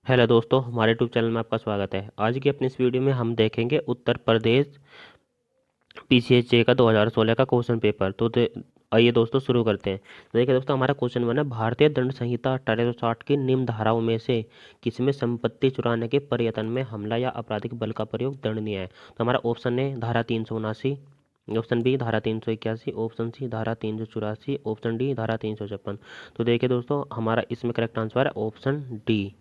Hello दोस्तों, हमारे YouTube channel में आपका स्वागत है। आज की अपनी इस वीडियो में हम देखेंगे उत्तर प्रदेश पीसीएचए का 2016 का क्वेश्चन पेपर। आइए दोस्तों शुरू करते हैं। तो देखिए दोस्तों, हमारा क्वेश्चन वन है, भारतीय दंड संहिता 1860 की निम्न धाराओं में से किसमें संपत्ति चुराने के प्रयत्न में हमला या आपराधिक बल का प्रयोग दंडनीय है। तो हमारा ऑप्शन है धारा 379, ऑप्शन बी धारा 381, ऑप्शन सी धारा 384, ऑप्शन डी धारा 356। तो देखिए दोस्तों, हमारा इसमें करेक्ट आंसर है ऑप्शन डी,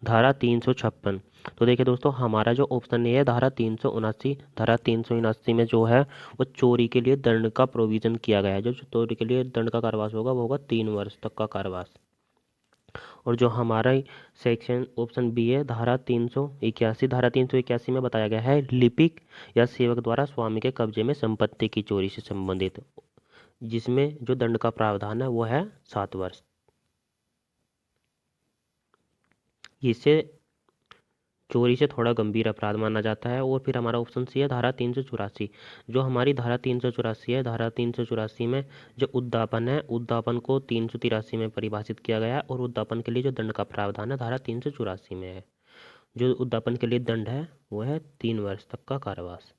धारा 356। तो देखिए दोस्तों, हमारा जो ऑप्शन ए है धारा 379, धारा 379 में जो है वो चोरी के लिए दंड का प्रोविजन किया गया है। जो चोरी के लिए दंड का कारावास होगा वो होगा 3 वर्ष तक का कारावास। और जो हमारा सेक्शन ऑप्शन बी है धारा 381, धारा 381 में बताया गया है लिपिक या सेवक द्वारा स्वामी के कब्जे में संपत्ति की चोरी से संबंधित, जिसमें जो दंड का प्रावधान है वो है 7 वर्ष। इससे चोरी से थोड़ा गंभीर अपराध माना जाता है। और फिर हमारा ऑप्शन सी है धारा 384। जो हमारी धारा 384 है, धारा 384 में जो उद्यापन है, उद्यापन को 383 में परिभाषित किया गया है। और उद्यापन के लिए जो दंड का प्रावधान है धारा 384 में है। जो उद्यापन के लिए दंड है वो है 3 वर्ष तक का कारावास।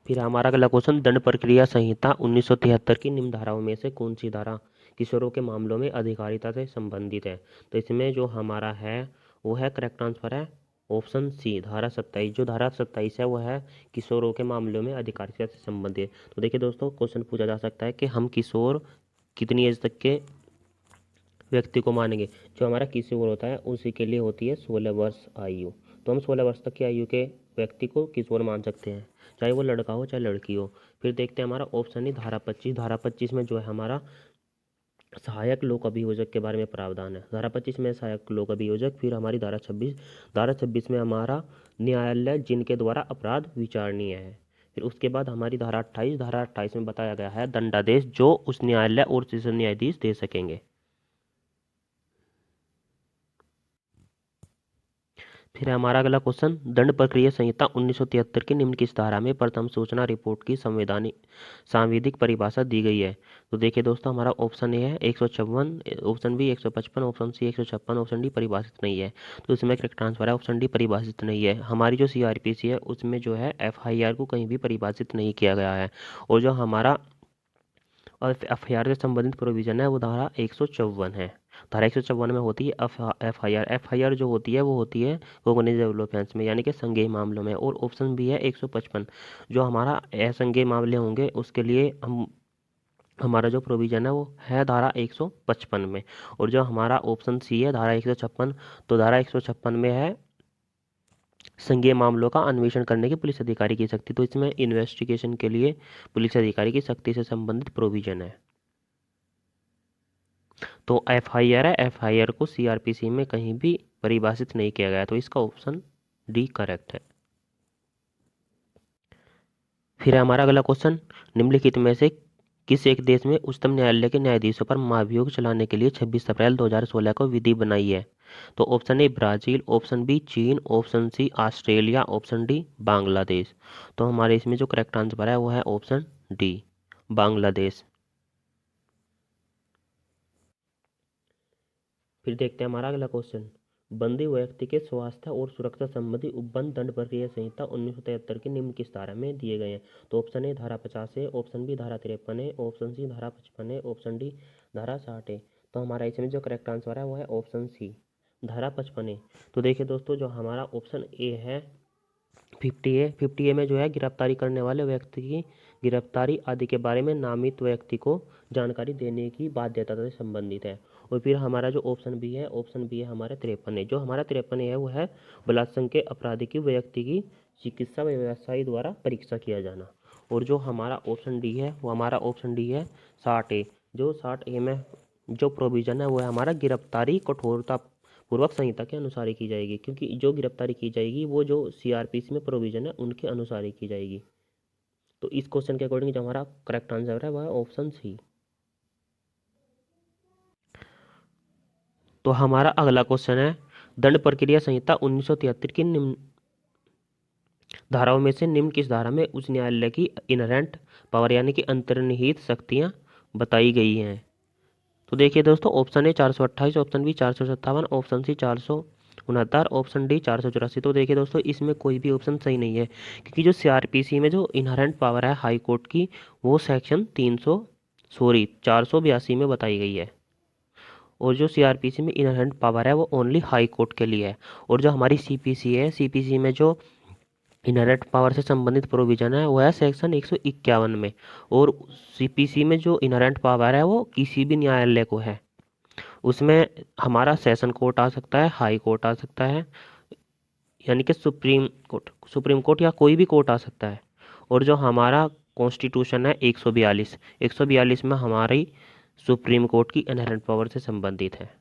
फिर हमारा अगला क्वेश्चन, दंड प्रक्रिया संहिता 1973 की निम्न धाराओं में से कौन सी धारा किशोरों के मामलों में अधिकारिता से संबंधित है। तो इसमें जो हमारा है वो है करेक्ट आंसर है ऑप्शन सी धारा 27। जो धारा 27 है वो है किशोरों के मामलों में अधिकारिता से संबंधित। तो देखिए दोस्तों, क्वेश्चन पूछा जा सकता है कि हम किशोर कितनी एज तक के व्यक्ति को मानेंगे। जो हमारा किशोर होता है उसी के लिए होती है 16 वर्ष आयु। तो हम 16 वर्ष तक की आयु के व्यक्ति को किशोर मान सकते हैं, चाहे वो लड़का हो चाहे लड़की हो। फिर देखते हैं हमारा ऑप्शन ही धारा 25। धारा 25 में जो है हमारा सहायक लोक अभियोजक के बारे में प्रावधान है। धारा 25 में सहायक लोक अभियोजक। फिर हमारी धारा 26, धारा 26 में हमारा न्यायालय जिनके द्वारा अपराध विचारणीय है। फिर उसके बाद हमारी धारा 28, धारा 28 में बताया गया है दंडादेश जो उस न्यायालय और सेशन न्यायाधीश दे सकेंगे। फिर हमारा अगला क्वेश्चन, दंड प्रक्रिया संहिता 1973 की निम्न किस धारा में प्रथम सूचना रिपोर्ट की संवैधानिक सांविधिक परिभाषा दी गई है। तो देखिए दोस्तों, हमारा ऑप्शन ए है 154, option B 155, option C 156, option D परिभाषित नहीं है। तो इसमें करेक्ट आंसर है ऑप्शन डी परिभाषित नहीं है। हमारी जो सीआरपीसी है उसमें जो है एफआईआर को कहीं भी परिभाषित नहीं किया गया है। और जो हमारा एफआईआर से संबंधित प्रोविजन है वो धारा 154 है। धारा 154 में होती है एफआईआर। एफआईआर जो होती है वो होती है कोग्निटिव ऑफेंस में, यानी कि संज्ञेय मामलों में। और ऑप्शन बी है 155। जो हमारा असंज्ञेय मामले होंगे उसके लिए हमारा जो प्रोविजन है वो है धारा 155 में। और जो हमारा ऑप्शन सी है धारा 156, तो धारा 156 में है संज्ञेय मामलों का अन्वेषण करने की पुलिस अधिकारी की शक्ति। तो इसमें इन्वेस्टिगेशन के लिए पुलिस अधिकारी की शक्ति से संबंधित प्रोविजन है। तो एफआईआर है, एफआईआर को सीआरपीसी में कहीं भी परिभाषित नहीं किया गया। तो इसका ऑप्शन डी करेक्ट है। फिर हमारा अगला क्वेश्चन, निम्नलिखित में से किस एक देश में उच्चतम न्यायालय के न्यायाधीशों पर महाभियोग चलाने के लिए 26 अप्रैल 2016 को विधि बनाई है। तो option A Brazil, option B चीन, option C Australia, option D Bangladesh. तो हमारे इसमें जो करेक्ट आंसर है वो है ऑप्शन डी बांग्लादेश। फिर देखते हैं हमारा अगला क्वेश्चन, बंदी व्यक्ति के स्वास्थ्य और सुरक्षा संबंधी उपबंध दंड प्रक्रिया संहिता 1973 की निम्न किस धारा में दिए गए हैं। तो ऑप्शन ए धारा 50 है, ऑप्शन बी धारा 53 है, ऑप्शन सी धारा 55 है, ऑप्शन डी धारा 60 है। तो हमारा इसमें जो करेक्ट आंसर है वो है ऑप्शन सी धारा 55 है। तो देखिए दोस्तों, जो हमारा ऑप्शन ए है 50 ए में जो है गिरफ्तारी करने वाले व्यक्ति की गिरफ्तारी आदि के बारे में नामित व्यक्ति को जानकारी देने की बाध्यता से संबंधित है। और फिर हमारा जो ऑप्शन बी है, ऑप्शन बी है हमारा 53 है। जो हमारा 53 है वो है बलात्संग के अपराधी की व्यक्ति की चिकित्सा व्यवसायी द्वारा परीक्षा किया जाना। और जो हमारा ऑप्शन डी है वो हमारा ऑप्शन डी है 60 ए। जो 60 ए में जो प्रोविजन है वो है हमारा गिरफ्तारी कठोरता पूर्वक संहिता के अनुसार ही की जाएगी, क्योंकि जो गिरफ्तारी की जाएगी वो जो सीआरपीसी में प्रोविजन है उनके अनुसार ही की जाएगी। तो इस क्वेश्चन के अकॉर्डिंग जो हमारा करेक्ट आंसर है वह है ऑप्शन सी। तो हमारा अगला क्वेश्चन है, दंड प्रक्रिया संहिता 1973 की निम्न धाराओं में से निम्न किस धारा में उच्च न्यायालय की इनहेरेंट पावर यानी कि अंतर्निहित शक्तियां बताई गई हैं। तो देखिए दोस्तों, option A 428, option B 457, option C 469, option D 484। तो देखिए दोस्तों, इसमें कोई भी ऑप्शन सही नहीं है, क्योंकि जो सीआरपीसी में जो इनहेरेंट पावर है हाई कोर्ट की, वो सेक्शन 482 में बताई गई है। और जो सीआरपीसी में इनहेरेंट पावर है वो ओनली हाई कोर्ट के लिए है। और जो हमारी सीपीसी है, सीपीसी में जो इनहेरेंट पावर से संबंधित प्रोविजन है वो है सेक्शन 151 में। और सीपीसी में जो इनहेरेंट पावर है वो किसी भी न्यायालय को है। उसमें हमारा सेशन कोर्ट आ सकता है, हाई कोर्ट आ सकता है, यानी कि सुप्रीम कोर्ट या कोई भी कोर्ट आ सकता है। और जो हमारा कॉन्स्टिट्यूशन है 142 में हमारी सुप्रीम कोर्ट की इनहेरेंट पावर से संबंधित है।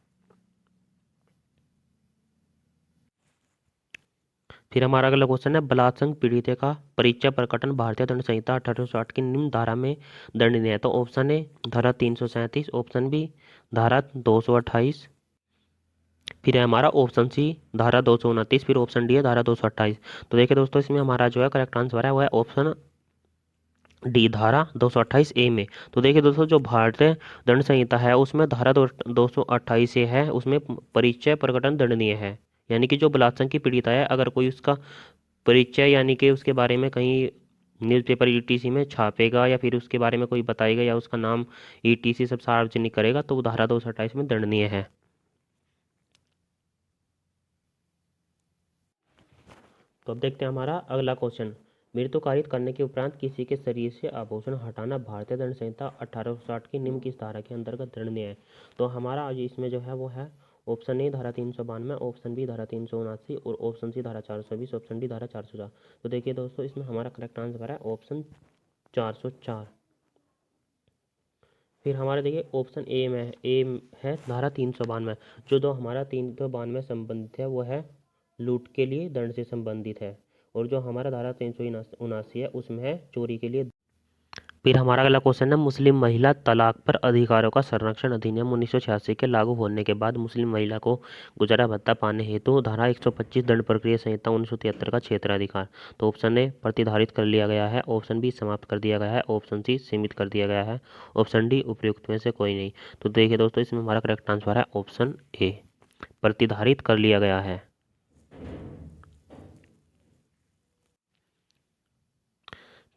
फिर हमारा अगला क्वेश्चन है, बलात्संग पीड़ित का परिचय प्रकटन भारतीय दंड संहिता 1860 की निम्न धारा में दंडनीय है। तो ऑप्शन ए धारा 337, ऑप्शन बी धारा 228, फिर है हमारा ऑप्शन सी धारा 229, फिर ऑप्शन डी है धारा 228। तो देखिए दोस्तों, इसमें हमारा जो है करेक्ट आंसर है वो है ऑप्शन डी धारा 228 ए में। तो देखिए दोस्तों, जो भारतीय दंड संहिता है उसमें धारा 228 से है, उसमें परिचय प्रकटन दंडनीय है। यानी कि जो बलात्संग की पीड़िता है, अगर कोई उसका परिचय यानी कि उसके बारे में कहीं न्यूज़पेपर ईटीसी में छापेगा या फिर उसके बारे में कोई बताएगा या उसका नाम ईटीसी सब सार्वजनिक करेगा, तो वो धारा 228 में दंडनीय है। तो अब देखते हैं हमारा अगला क्वेश्चन, मृत्यु कारित करने के उपरांत किसी के शरीर से आभूषण हटाना भारतीय दंड संहिता 1860 की निम्न किस धारा के अंतर्गत दंडनीय है। तो हमारा आज इसमें जो है वो है ऑप्शन ए धारा 392, ऑप्शन बी धारा 379 और ऑप्शन सी धारा 420, ऑप्शन डी धारा 404। तो देखिए दोस्तों, इसमें हमारा करेक्ट आंसर है ऑप्शन 404। फिर हमारे देखिए ऑप्शन ए में है धारा 392। जो दो हमारा 392 संबंधित है वो है लूट के लिए दंड से संबंधित है। और जो हमारा धारा 379 है उसमें है चोरी के लिए। फिर हमारा अगला क्वेश्चन है, मुस्लिम महिला तलाक पर अधिकारों का संरक्षण अधिनियम 1986 के लागू होने के बाद मुस्लिम महिला को गुजारा भत्ता पाने हेतु धारा 125 दंड प्रक्रिया संहिता 1973 का क्षेत्राधिकार। तो ऑप्शन ए प्रतिधारित कर लिया गया है, ऑप्शन बी समाप्त कर दिया गया है, ऑप्शन सी सीमित कर दिया गया है, ऑप्शन डी उपयुक्त में से कोई नहीं। तो देखिए दोस्तों, इसमें हमारा करेक्ट आंसर है ऑप्शन ए प्रतिधारित कर लिया गया है।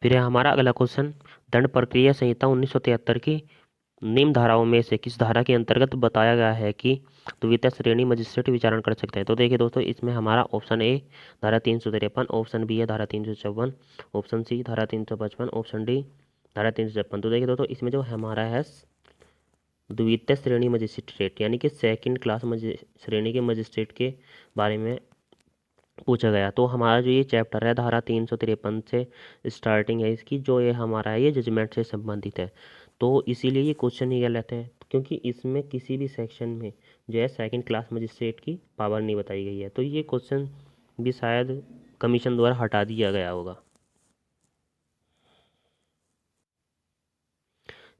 फिर है हमारा अगला क्वेश्चन, दंड प्रक्रिया संहिता 1973 की निम्न धाराओं में से किस धारा के अंतर्गत बताया गया है कि द्वितीय श्रेणी मजिस्ट्रेट विचारण कर सकते हैं। तो देखिए दोस्तों, इसमें हमारा ऑप्शन ए धारा 353, ऑप्शन बी है धारा 354, ऑप्शन सी धारा 355, ऑप्शन डी धारा 356। तो देखिए दोस्तों, इसमें जो हमारा है द्वितीय श्रेणी मजिस्ट्रेट यानी कि सेकंड क्लास श्रेणी के मजिस्ट्रेट के बारे में पूछा गया। तो हमारा जो ये चैप्टर है धारा 353 से स्टार्टिंग है इसकी, जो ये हमारा है ये जजमेंट से संबंधित है। तो इसीलिए ये क्वेश्चन ये लेते हैं, क्योंकि इसमें किसी भी सेक्शन में जो है सेकंड क्लास मजिस्ट्रेट की पावर नहीं बताई गई है। तो ये क्वेश्चन भी शायद कमीशन द्वारा हटा दिया गया होगा।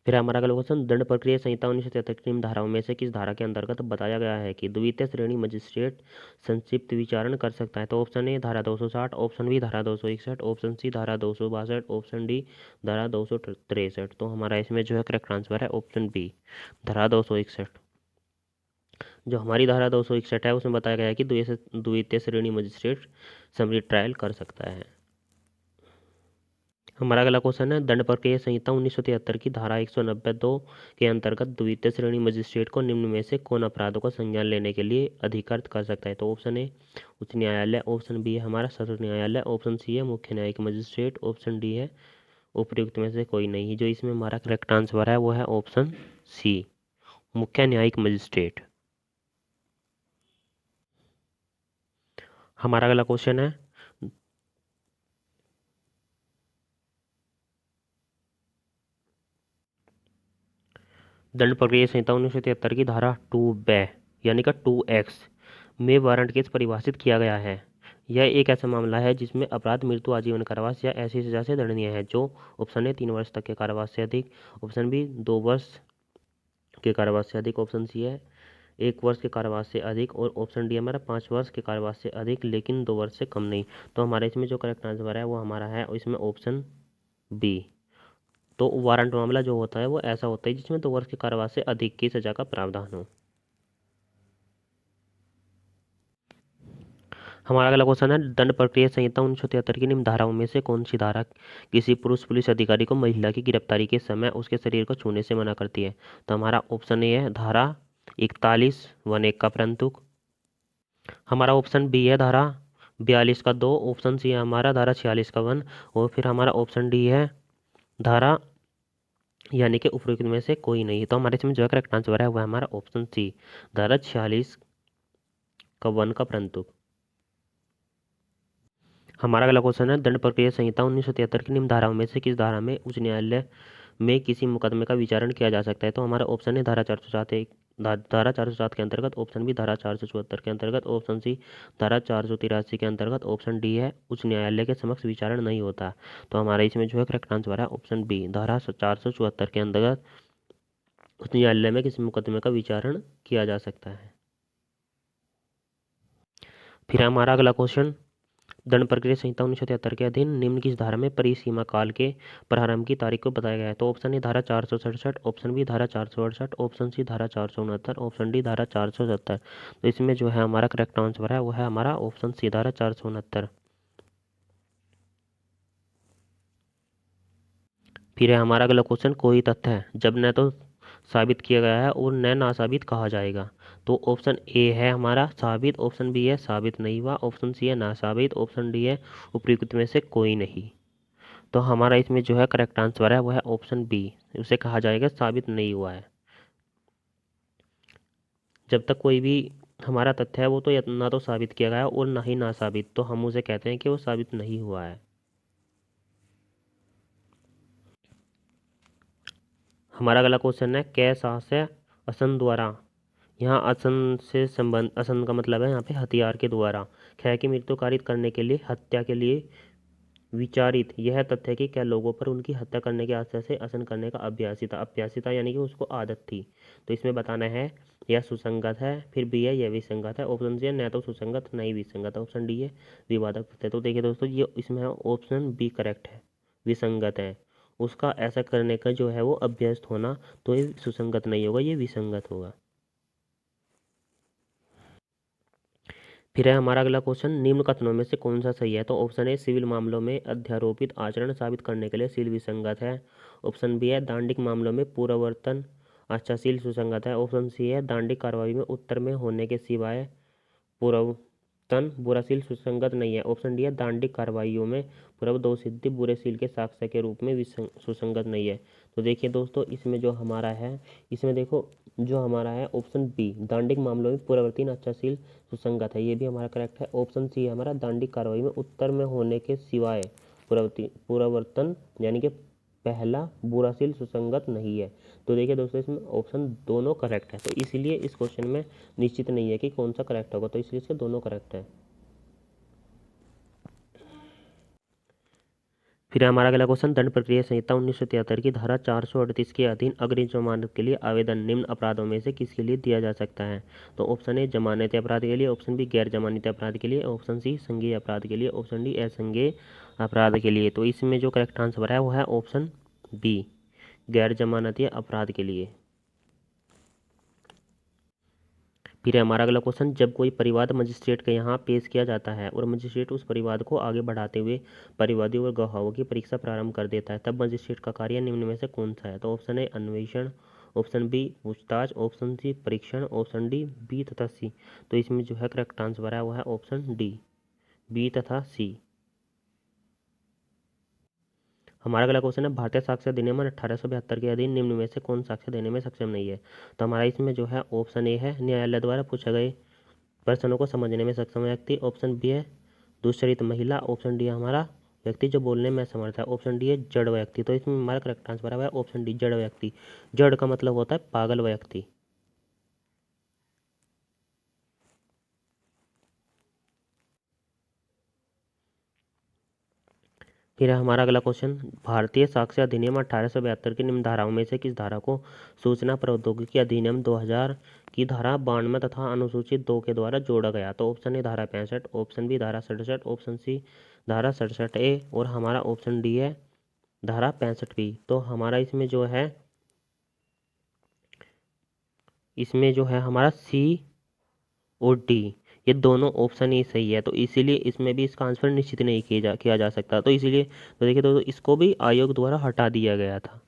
फिर हमारा अगला क्वेश्चन, दंड प्रक्रिया संहिता 1973 की निम्न धाराओं में से किस धारा के अंतर्गत बताया गया है कि द्वितीय श्रेणी मजिस्ट्रेट संक्षिप्त विचारण कर सकता है। तो ऑप्शन ए धारा 260, ऑप्शन बी धारा 261, ऑप्शन सी धारा 262, ऑप्शन डी धारा 263। तो हमारा इसमें जो है करेक्ट आंसर है ऑप्शन बी धारा 261। जो हमारी धारा 261 है उसमें बताया गया है कि द्वितीय श्रेणी मजिस्ट्रेट समरी ट्रायल कर सकता है। हमारा अगला क्वेश्चन है, दंड प्रक्रिया संहिता 1973 की धारा 192 के अंतर्गत द्वितीय श्रेणी मजिस्ट्रेट को निम्न में से कौन अपराधों का संज्ञान लेने के लिए अधिकृत कर सकता है। तो ऑप्शन ए उच्च न्यायालय, ऑप्शन बी है हमारा सत्र न्यायालय, ऑप्शन सी है मुख्य न्यायिक मजिस्ट्रेट, ऑप्शन डी है उपयुक्त में से कोई नहीं। जो इसमें हमारा करेक्ट आंसर है वो है ऑप्शन सी मुख्य न्यायिक मजिस्ट्रेट। हमारा अगला क्वेश्चन है, दंड प्रक्रिया संहिता 1973 की धारा 2 यानी कि 2X में वारंट केस परिभाषित किया गया है। यह एक ऐसा मामला है जिसमें अपराध मृत्यु, आजीवन कारावास या ऐसी सजा से दंडनीय है। जो ऑप्शन ए 3 वर्ष तक के कारावास से अधिक, ऑप्शन बी 2 वर्ष के कारावास से अधिक, ऑप्शन सी है 1 वर्ष के कारावास से अधिक और ऑप्शन डी हमारा 5 वर्ष के कारावास से अधिक लेकिन 2 वर्ष से कम नहीं। तो हमारे इसमें जो करेक्ट आंसर है वो हमारा है इसमें ऑप्शन बी तो वारंट मामला जो होता है वो ऐसा होता है जिसमें 2 वर्ष के कारावास से अधिक की सजा का प्रावधान हो। हमारा अगला क्वेश्चन है दंड प्रक्रिया संहिता 1973 की निम्न धाराओं में से कौन सी धारा किसी पुरुष पुलिस अधिकारी को महिला की गिरफ्तारी के समय उसके शरीर को छूने से मना करती है? तो हमारा ऑप्शन ए है धारा 41 1 का परंतु। हमारा ऑप्शन बी है धारा 42 का 2, ऑप्शन सी है हमारा धारा 46 का 1 और फिर हमारा ऑप्शन डी है धारा यानी कि उपरोक्त में से कोई नहीं। तो हमारे इसमें जो करेक्ट आंसर है वह हमारा ऑप्शन सी धारा 46 का 1 का परंतु। हमारा अगला क्वेश्चन है दंड प्रक्रिया संहिता 1973 की निम्न धाराओं में से किस धारा में उच्च न्यायालय में किसी मुकदमे का विचारण किया जा सकता है? तो हमारा ऑप्शन है धारा 407 धारा 407 के अंतर्गत, ऑप्शन बी धारा 474 के अंतर्गत, ऑप्शन सी धारा 483 के अंतर्गत, ऑप्शन डी है उच्च न्यायालय के समक्ष विचारण नहीं होता। तो हमारा इसमें जो है करेक्ट आंसर है ऑप्शन बी धारा 474 के अंतर्गत उच्च न्यायालय में किसी मुकदमे का विचारण किया जा सकता है। फिर हमारा अगला क्वेश्चन दंड प्रक्रिया संहिता 1973 के अधीन निम्न किस धारा में परिसीमा काल के प्रारंभ की तारीख को बताया गया है? तो ऑप्शन ए धारा 467, ऑप्शन बी धारा 468, ऑप्शन सी धारा 469, ऑप्शन डी धारा 470। तो इसमें जो है हमारा करेक्ट आंसर है वो है हमारा ऑप्शन सी धारा 469। फिर है हमारा अगला क्वेश्चन कोई तथ्य है जब न तो साबित किया गया है और न ना साबित कहा जाएगा? तो ऑप्शन ए है हमारा साबित, ऑप्शन बी है साबित नहीं हुआ, ऑप्शन सी है ना साबित, ऑप्शन डी है उपयुक्त में से कोई नहीं। तो हमारा इसमें जो है करेक्ट आंसर है वो है ऑप्शन बी, उसे कहा जाएगा साबित नहीं हुआ है। जब तक कोई भी हमारा तथ्य है वो तो ना तो साबित किया गया और ना ही ना साबित, तो हम उसे कहते हैं कि वो साबित नहीं हुआ है। हमारा अगला क्वेश्चन है कै साहस्य असन द्वारा, यहाँ असन से संबंध, असन का मतलब है यहाँ पे हथियार के द्वारा कै की मृत्यु कारित करने के लिए हत्या के लिए विचारित यह तथ्य कि क्या लोगों पर उनकी हत्या करने के आशय से असन करने का अभ्यासिता, अभ्यासिता यानी कि उसको आदत थी। तो इसमें बताना है यह सुसंगत है, फिर बी है यह विसंगत है, ऑप्शन सी है न तो सुसंगत नहीं विसंगत, ऑप्शन डी है विवादक तथ्य। तो देखिए दोस्तों ये इसमें ऑप्शन बी करेक्ट है, विसंगत है। उसका ऐसा करने का जो है वो अभ्यस्त होना, तो ये सुसंगत नहीं होगा, ये विसंगत होगा। फिर है हमारा अगला क्वेश्चन निम्न कथनों में से कौन सा सही है? तो ऑप्शन ए सिविल मामलों में अध्यारोपित आचरण साबित करने के लिए सील विसंगत है, ऑप्शन बी है दांडिक मामलों में पूर्ववर्तन अच्छा सील सुसंगत है, ऑप्शन सी है दांडिक कार्रवाई में उत्तर में होने के सिवाय पूर्वतन बुरा सील सुसंगत नहीं है, ऑप्शन डी है दांडिक कार्रवाइयों में पूर्व दो सिद्धि बुरे सील के साक्ष्य के रूप में सुसंगत नहीं है। तो देखिए दोस्तों इसमें जो हमारा है, इसमें देखो जो हमारा है ऑप्शन बी दांडिक मामलों में पूर्ववर्ती अच्छाशील सुसंगत है, ये भी हमारा करेक्ट है। ऑप्शन सी है हमारा दांडिक कार्रवाई में उत्तर में होने के सिवाय पूर्ववर्तन यानी कि पहला बुराशील सुसंगत नहीं है। तो देखिए दोस्तों इसमें ऑप्शन दोनों करेक्ट है, तो इसलिए इस क्वेश्चन में निश्चित नहीं है कि कौन सा करेक्ट होगा, तो इसलिए इसके दोनों करेक्ट है। फिर हमारा अगला क्वेश्चन दंड प्रक्रिया संहिता 1973 की धारा 438 के अधीन अग्रिम जमानत के लिए आवेदन निम्न अपराधों में से किसके लिए दिया जा सकता है? तो ऑप्शन ए जमानती अपराध के लिए, ऑप्शन बी गैर जमानती अपराध के लिए, ऑप्शन सी संज्ञेय अपराध के लिए, ऑप्शन डी असंज्ञेय अपराध के लिए। तो इसमें जो करेक्ट आंसर है वो है ऑप्शन बी गैर जमानती अपराध के लिए। फिर हमारा अगला क्वेश्चन जब कोई परिवाद मजिस्ट्रेट के यहाँ पेश किया जाता है और मजिस्ट्रेट उस परिवाद को आगे बढ़ाते हुए परिवादियों और गवाहों की परीक्षा प्रारंभ कर देता है, तब मजिस्ट्रेट का कार्य निम्न में से कौन सा है? तो ऑप्शन ए अन्वेषण, ऑप्शन बी पूछताछ, ऑप्शन सी परीक्षण, ऑप्शन डी बी तथा सी। तो इसमें जो है करेक्ट आंसर है वो है ऑप्शन डी बी तथा सी। हमारा अगला क्वेश्चन है भारतीय साक्ष्य अधिनियम 1872 के अधीन निम्न में से कौन साक्ष्य देने में सक्षम नहीं है? तो हमारा इसमें जो है ऑप्शन ए है न्यायालय द्वारा पूछे गए प्रश्नों को समझने में सक्षम व्यक्ति, ऑप्शन बी है दुष्चरित महिला, ऑप्शन डी है हमारा व्यक्ति जो बोलने में समर्थ है, ऑप्शन डी है जड़ व्यक्ति। तो इसमें हमारा करेक्ट आंसर है ऑप्शन डी जड़ व्यक्ति। जड़ का मतलब होता है पागल व्यक्ति। फिर है हमारा अगला क्वेश्चन भारतीय साक्ष्य अधिनियम 1872 की निम्न धाराओं में से किस धारा को सूचना प्रौद्योगिकी अधिनियम 2000 की धारा 92 तथा अनुसूचित 2 के द्वारा जोड़ा गया? तो ऑप्शन ए धारा 65, ऑप्शन बी धारा 67, ऑप्शन सी धारा 67 ए और हमारा ऑप्शन डी है धारा 65B। तो हमारा इसमें जो है हमारा सी और डी, ये दोनों ऑप्शन ही सही है। तो इसीलिए इसमें भी इसका आंसर निश्चित नहीं किया जा सकता। तो इसीलिए तो देखिए दोस्तों, इसको भी आयोग द्वारा हटा दिया गया था।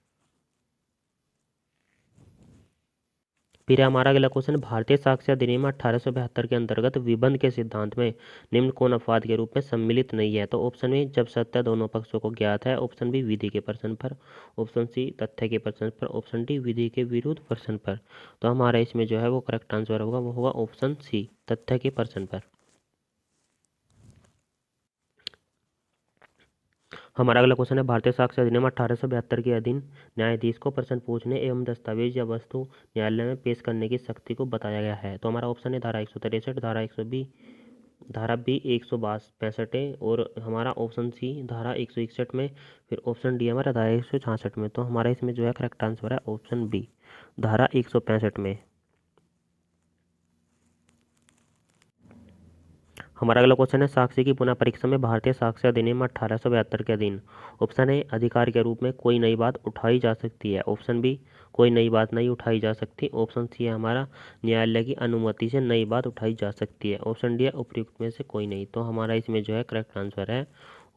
फिर हमारा अगला क्वेश्चन, भारतीय साक्ष्य अधिनियम 1872 के अंतर्गत विबंध के सिद्धांत में निम्न कौन अपवाद के रूप में सम्मिलित नहीं है? तो ऑप्शन ए जब सत्य दोनों पक्षों को ज्ञात है, ऑप्शन बी विधि के प्रश्न पर, ऑप्शन सी तथ्य के प्रश्न पर, ऑप्शन डी विधि के विरुद्ध प्रश्न पर। तो हमारा इसमें जो है वो करेक्ट आंसर होगा, वो होगा ऑप्शन सी तथ्य के प्रश्न पर। हमारा अगला क्वेश्चन है, भारतीय साक्ष्य अधिनियम 1872 के अधीन न्यायाधीश को प्रश्न पूछने एवं दस्तावेज या वस्तु न्यायालय में पेश करने की शक्ति को बताया गया है। तो हमारा ऑप्शन है धारा 163, धारा 120, धारा बी 165 है, और हमारा ऑप्शन सी धारा 161 में, फिर ऑप्शन डी हमारा धारा 166 में। तो हमारा इसमें जो है करेक्ट आंसर है ऑप्शन बी धारा 165 में। हमारा अगला क्वेश्चन है, साक्ष्य की पुनः परीक्षा में भारतीय साक्ष्य अधिनियम 1872 के अधीन ऑप्शन ए अधिकार के रूप में कोई नई बात उठाई जा सकती है, ऑप्शन बी कोई नई बात नहीं उठाई जा सकती, ऑप्शन सी है हमारा न्यायालय की अनुमति से नई बात उठाई जा सकती है, ऑप्शन डी है उपयुक्त में से कोई नहीं। तो हमारा इसमें जो है करेक्ट आंसर है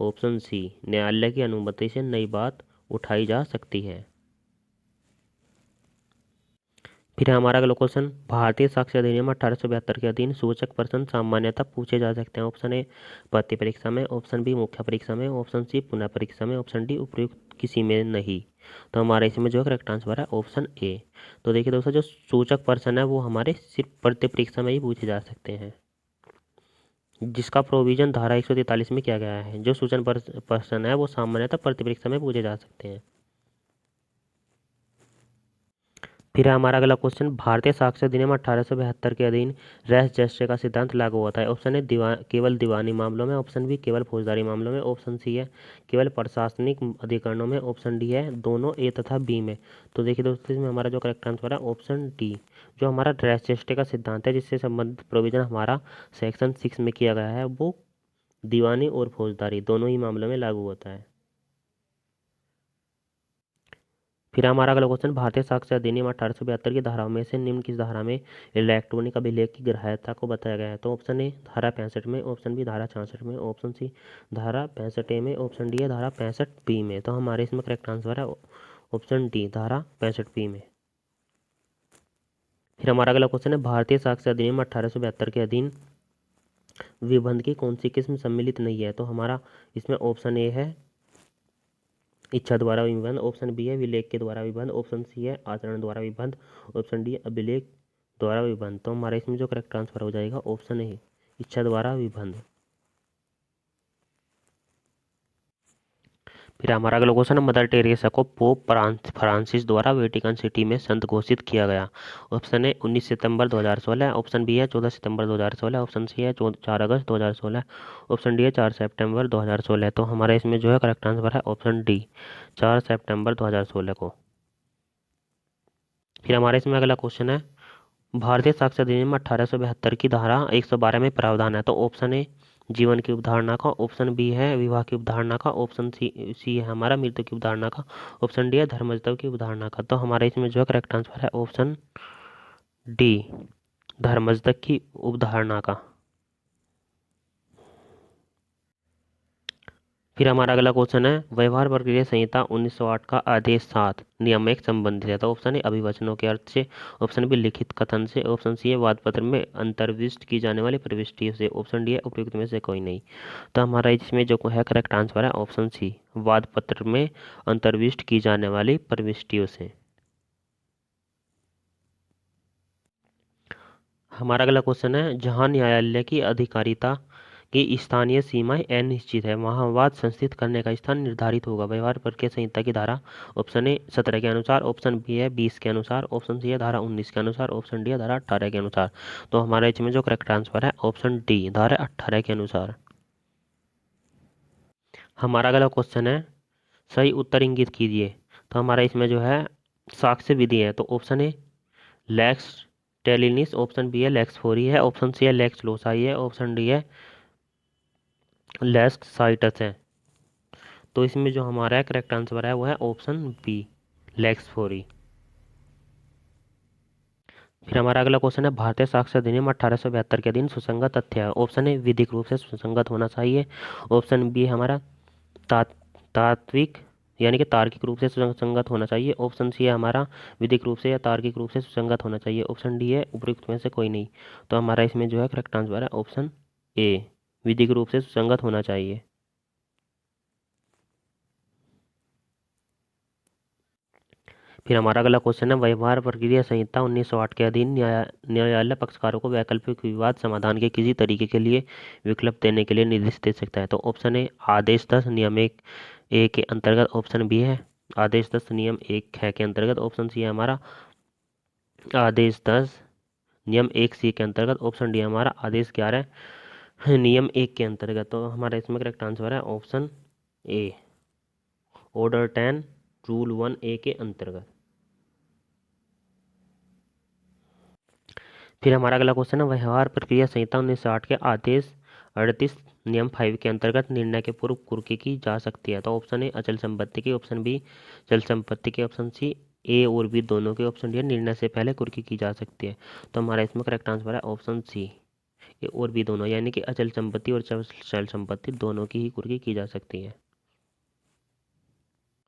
ऑप्शन सी न्यायालय की अनुमति से नई बात उठाई जा सकती है। फिर हमारा अगला क्वेश्चन, भारतीय साक्ष्य अधिनियम 1872 के अधीन सूचक प्रश्न सामान्यतः पूछे जा सकते हैं। ऑप्शन ए परीक्षा परीक्षा में, ऑप्शन बी मुख्य परीक्षा में, ऑप्शन सी पुनः परीक्षा में, ऑप्शन डी उपयुक्त किसी में नहीं। तो हमारे इसमें जो करेक्ट आंसर है ऑप्शन ए। तो देखिए दोस्तों, जो सूचक प्रश्न है वो हमारे सिर्फ परीक्षा परीक्षा में ही पूछे जा सकते हैं, जिसका प्रोविजन धारा 143 में किया गया है। जो सूचन प्रश्न है वो सामान्यतः परीक्षा परीक्षा में पूछे जा सकते हैं। फिर हमारा अगला क्वेश्चन, भारतीय साक्ष्य अधिनियम 1872 के अधीन रेस जस्टिस का सिद्धांत लागू होता है। ऑप्शन ए केवल दीवानी मामलों में, ऑप्शन बी केवल फौजदारी मामलों में, ऑप्शन सी है केवल प्रशासनिक अधिकरणों में, ऑप्शन डी है दोनों ए तथा बी में। तो देखिए दोस्तों, इसमें हमारा जो करेक्ट आंसर है ऑप्शन डी, जो हमारा रेस जस्टिस का सिद्धांत है जिससे संबंधित प्रोविजन हमारा सेक्शन 6 में किया गया है, वो दीवानी और फौजदारी दोनों ही मामलों में लागू होता है। फिर हमारा अगला क्वेश्चन, भारतीय साक्ष्य अधिनियम 1872 की धाराओं में से निम्न किस धारा में इलेक्ट्रॉनिक अभिलेख की ग्राह्यता को बताया गया है? तो ऑप्शन ए धारा 65 में, ऑप्शन बी धारा 66 में, ऑप्शन सी धारा 65 में, ऑप्शन डी है धारा 65 बी में। तो हमारे इसमें करेक्ट आंसर है ऑप्शन डी धारा 65 बी में। फिर हमारा अगला क्वेश्चन है, भारतीय साक्ष्य अधिनियम 1872 के अधीन विबंध की कौन सी किस्म सम्मिलित नहीं है? तो हमारा इसमें ऑप्शन ए है इच्छा द्वारा विबंध, ऑप्शन बी है विलेख के द्वारा विबंध, ऑप्शन सी है आचरण द्वारा विबंध, ऑप्शन डी है अभिलेख द्वारा विबंध। तो हमारे इसमें जो करेक्ट आंसर हो जाएगा ऑप्शन ए इच्छा द्वारा विबंध। फिर हमारा अगला क्वेश्चन है, मदर टेरेसा को पोप फ्रांसिस द्वारा वेटिकन सिटी में संत घोषित किया गया। ऑप्शन ए 19 सितंबर 2016, ऑप्शन बी है 14 सितंबर 2016, ऑप्शन सी है 4 अगस्त 2016, ऑप्शन डी है 4 सितंबर 2016। तो हमारा इसमें जो है करेक्ट आंसर है ऑप्शन डी 4 सितंबर 2016 को। फिर हमारे इसमें अगला क्वेश्चन है, भारतीय साक्ष्य अधिनियम 1872 की धारा 112 में प्रावधान है। तो ऑप्शन ए जीवन की अवधारणा का, ऑप्शन बी है विवाह की अवधारणा का, ऑप्शन सी है हमारा मृत्यु की अवधारणा का, ऑप्शन डी है धर्मजत्व की अवधारणा का। तो हमारे इसमें जो है करेक्ट आंसर है ऑप्शन डी धर्मजत्व की अवधारणा का। फिर हमारा अगला क्वेश्चन है, व्यवहार प्रक्रिया संहिता 1908 का आदेश 7 नियम एक संबंधित है। तो ऑप्शन ए अभिवचनों के अर्थ से, ऑप्शन बी लिखित कथन से, ऑप्शन सी है वाद पत्र में अंतर्विष्ट की जाने वाली प्रविष्टियों से, ऑप्शन डी है उपयुक्त में से कोई नहीं। तो हमारा इसमें जो है करेक्ट आंसर है ऑप्शन सी वाद पत्र में अंतर्विष्ट की जाने वाली प्रविष्टियों से। हमारा अगला क्वेश्चन है, जहां न्यायालय की अधिकारिता की स्थानीय सीमाएं अनिश्चित है वहां वाद संस्थित करने का स्थान निर्धारित होगा। व्यवहार प्रक्रिया संहिता की धारा ऑप्शन ए 17 के अनुसार, ऑप्शन बी है 20 के अनुसार, ऑप्शन सी है धारा 19 के अनुसार, ऑप्शन डी है धारा 18 के अनुसार। तो हमारे इसमें जो करेक्ट आंसर है ऑप्शन डी धारा 18 के अनुसार। हमारा अगला क्वेश्चन है, सही उत्तर इंगित कीजिए। तो हमारा इसमें जो है साक्ष्य विधि है। तो option A lex talionis, option B है लेक्स फोरी है, ऑप्शन सी है लेक्स लोसाई है, ऑप्शन डी है लेक्स साइटस है। तो इसमें जो हमारा करेक्ट आंसर है वो है ऑप्शन बी, लेक्स फोरी। फिर हमारा अगला क्वेश्चन है भारतीय साक्षर अधिनियम 1872 के अधीन सुसंगत तथ्य है। ऑप्शन ए विधिक रूप से सुसंगत होना चाहिए, ऑप्शन बी हमारा तात्विक यानी कि तार्किक रूप से सुसंगत होना चाहिए, ऑप्शन सी है हमारा विधिक रूप से या तार्किक रूप से सुसंगत होना चाहिए, ऑप्शन डी है उपयुक्त में से कोई नहीं। तो हमारा इसमें जो है करेक्ट आंसर है ऑप्शन ए, विधिक रूप से सुसंगत होना चाहिए। फिर हमारा अगला क्वेश्चन है व्यवहार प्रक्रिया संहिता 1908 के अधीन न्यायालय पक्षकारों को वैकल्पिक विवाद समाधान के किसी तरीके के लिए विकल्प देने के लिए निर्देश दे सकता है। तो ऑप्शन ए आदेश 10 नियम 1 ए के अंतर्गत, ऑप्शन बी है आदेश 10 नियम 1 है के अंतर्गत, ऑप्शन सी है हमारा आदेश 10 नियम 1 सी के अंतर्गत, ऑप्शन डी हमारा आदेश 11 नियम 1 के अंतर्गत। तो हमारा इसमें करेक्ट आंसर है ऑप्शन ए, ऑर्डर 10 रूल 1 ए के अंतर्गत। फिर हमारा अगला क्वेश्चन है व्यवहार प्रक्रिया संहिता 1908 के आदेश 38 नियम 5 के अंतर्गत निर्णय के पूर्व कुर्की की जा सकती है। तो ऑप्शन ए अचल संपत्ति की, ऑप्शन बी चल संपत्ति की, ऑप्शन सी ए और बी दोनों के, ऑप्शन डी निर्णय से पहले कुर्की की जा सकती है। तो हमारा इसमें करेक्ट आंसर है ऑप्शन सी, ए और बी दोनों, यानी कि अचल संपत्ति और चल संपत्ति दोनों की ही कुर्की की जा सकती है।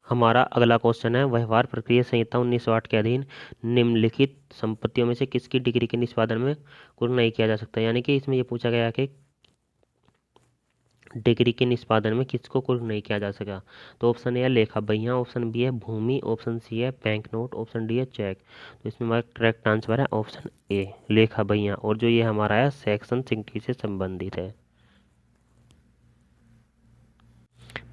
हमारा अगला क्वेश्चन है व्यवहार प्रक्रिया संहिता 1908 के अधीन निम्नलिखित संपत्तियों में से किसकी डिग्री के निष्पादन में कुर्क नहीं किया जा सकता। यानी कि इसमें ये पूछा गया है कि डिग्री के निष्पादन में किसको कुर्क नहीं किया जा सका। तो ऑप्शन ए है लेखा बहियां, ऑप्शन बी है भूमि, ऑप्शन सी है बैंक नोट, ऑप्शन डी है चेक। तो इसमें हमारा करेक्ट आंसर है ऑप्शन ए, लेखा बहियां, और जो ये हमारा है सेक्शन 60 से संबंधित है।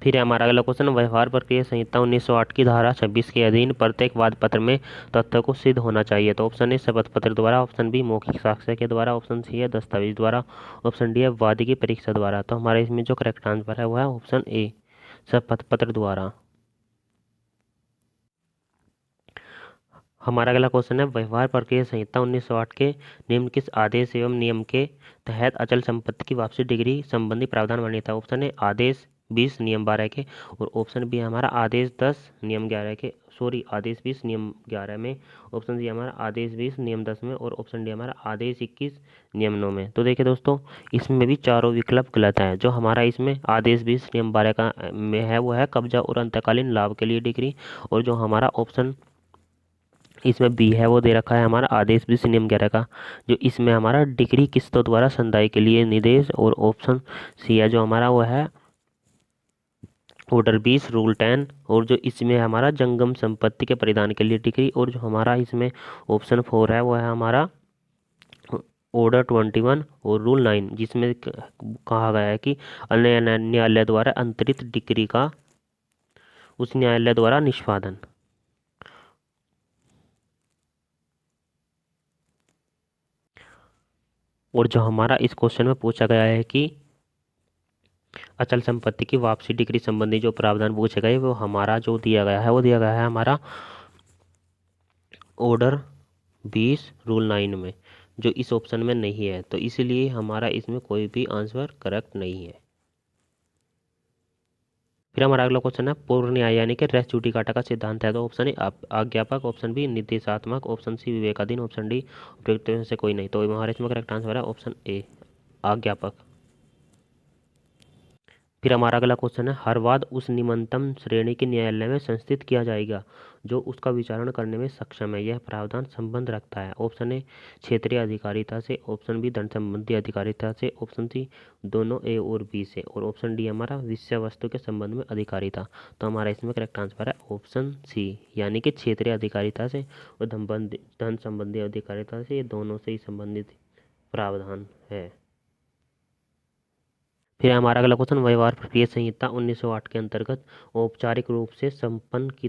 फिर हमारा अगला क्वेश्चन व्यवहार प्रक्रिया संहिता 1908 की धारा 26 के अधीन प्रत्येक वाद पत्र में तथ्य को सिद्ध होना चाहिए। तो ऑप्शन ए शपथ पत्र द्वारा, ऑप्शन बी मौखिक साक्ष्य के द्वारा, ऑप्शन सी है दस्तावेज द्वारा, ऑप्शन डी है वादी की परीक्षा द्वारा। तो हमारे इसमें जो करेक्ट आंसर है वह है ऑप्शन ए, शपथ पत्र द्वारा। हमारा अगला क्वेश्चन है व्यवहार प्रक्रिया संहिता 1908 के निम्न किस आदेश एवं नियम के तहत अचल संपत्ति की वापसी डिग्री संबंधी प्रावधान वर्णित है। ऑप्शन ए आदेश 20 नियम 12 के, और ऑप्शन बी हमारा आदेश 10 नियम 11 के, सॉरी आदेश 20 नियम 11 में, ऑप्शन सी हमारा आदेश 20 नियम 10 में, और ऑप्शन डी हमारा आदेश 21 नियम 9 में। तो देखिए दोस्तों इसमें भी चारों विकल्प गलत है। जो हमारा इसमें आदेश 20 नियम 12 का में है वो है कब्जा और अंतकालीन लाभ के लिए डिग्री, और जो हमारा ऑप्शन इसमें बी है वो दे रखा है हमारा आदेश 20 नियम 11 का, जो इसमें हमारा डिग्री किस्तों द्वारा संदाई के लिए निर्देश, और ऑप्शन सी है जो हमारा वो है ऑर्डर 20 रूल 10, और जो इसमें हमारा जंगम संपत्ति के परिधान के लिए डिग्री, और जो हमारा इसमें ऑप्शन 4 है वो है हमारा ऑर्डर 21 और रूल 9, जिसमें कहा गया है कि अन्य न्यायालय द्वारा अंतरित डिग्री का उस न्यायालय द्वारा निष्पादन। और जो हमारा इस क्वेश्चन में पूछा गया है कि अचल संपत्ति की वापसी डिग्री संबंधी जो प्रावधान पूछे गए वो हमारा जो दिया गया है वो दिया गया है हमारा ऑर्डर 20 रूल 9 में, जो इस ऑप्शन में नहीं है। तो इसलिए हमारा इसमें कोई भी आंसर करेक्ट नहीं है। फिर हमारा अगला क्वेश्चन है पूर्व न्याय यानी कि रेस जुडिकाटा का सिद्धांत है। तो ऑप्शन ए आज्ञापक, ऑप्शन बी निर्देशात्मक, ऑप्शन सी विवेकाधीन, ऑप्शन डी उपयुक्त में से कोई नहीं। तो हमारे इसमें करेक्ट आंसर है ऑप्शन ए, आज्ञापक। फिर हमारा अगला क्वेश्चन है हर वाद उस निम्नतम श्रेणी के न्यायालय में संस्थित किया जाएगा जो उसका विचारण करने में सक्षम है। यह प्रावधान संबंध रखता है। ऑप्शन ए क्षेत्रीय अधिकारिता से, ऑप्शन बी दंड संबंधी अधिकारिता से, ऑप्शन सी दोनों ए और बी से, और ऑप्शन डी हमारा विषय वस्तु के संबंध में अधिकारिता। तो हमारा इसमें करेक्ट आंसर है ऑप्शन सी, यानी कि क्षेत्रीय अधिकारिता से और धन संबंधी अधिकारिता से, ये दोनों से ही संबंधित प्रावधान है। फिर हमारा अगला क्वेश्चन व्यवहार प्रक्रिया संहिता 1908 के अंतर्गत औपचारिक रूप से सम्मन की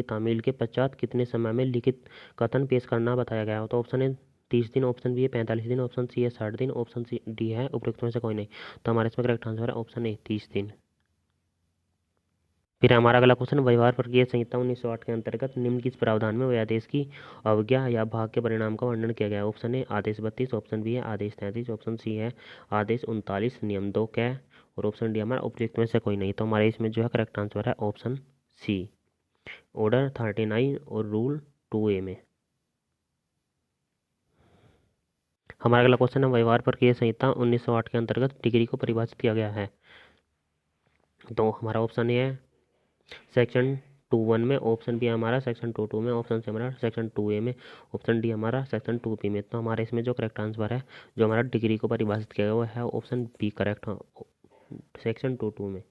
तामील के पश्चात कितने समय में लिखित कथन पेश करना बताया गया हो। तो ऑप्शन है 30 दिन, ऑप्शन बी है 45 दिन, ऑप्शन सी है 60 दिन, ऑप्शन सी डी है उपयुक्त में से कोई नहीं। तो हमारे इसमें करेक्ट आंसर है ऑप्शन ए 30 दिन। फिर हमारा अगला क्वेश्चन व्यवहार प्रक्रिया संहिता 1908 के अंतर्गत निम्न किस प्रावधान में आदेश की अवज्ञा या भाग के परिणाम का वर्णन किया गया है। ऑप्शन ए आदेश 32, ऑप्शन बी है आदेश 33, ऑप्शन सी है आदेश 39 नियम 2 कै, और ऑप्शन डी हमारा उपयुक्त में से कोई नहीं। तो हमारे इसमें जो है करेक्ट आंसर है ऑप्शन सी, ऑर्डर 39 और रूल 2A में। हमारा अगला क्वेश्चन है व्यवहार प्रक्रिया संहिता 1908 के अंतर्गत डिग्री को परिभाषित किया गया है। तो हमारा ऑप्शन ए है सेक्शन 2(1) में, ऑप्शन बी हमारा सेक्शन 2(2) में, ऑप्शन सी हमारा सेक्शन 2A में, ऑप्शन डी हमारा सेक्शन 2B में। तो हमारे इसमें जो करेक्ट आंसर है जो हमारा डिग्री को परिभाषित किया गया है ऑप्शन बी करेक्ट, हाँ, सेक्शन 2(2) में।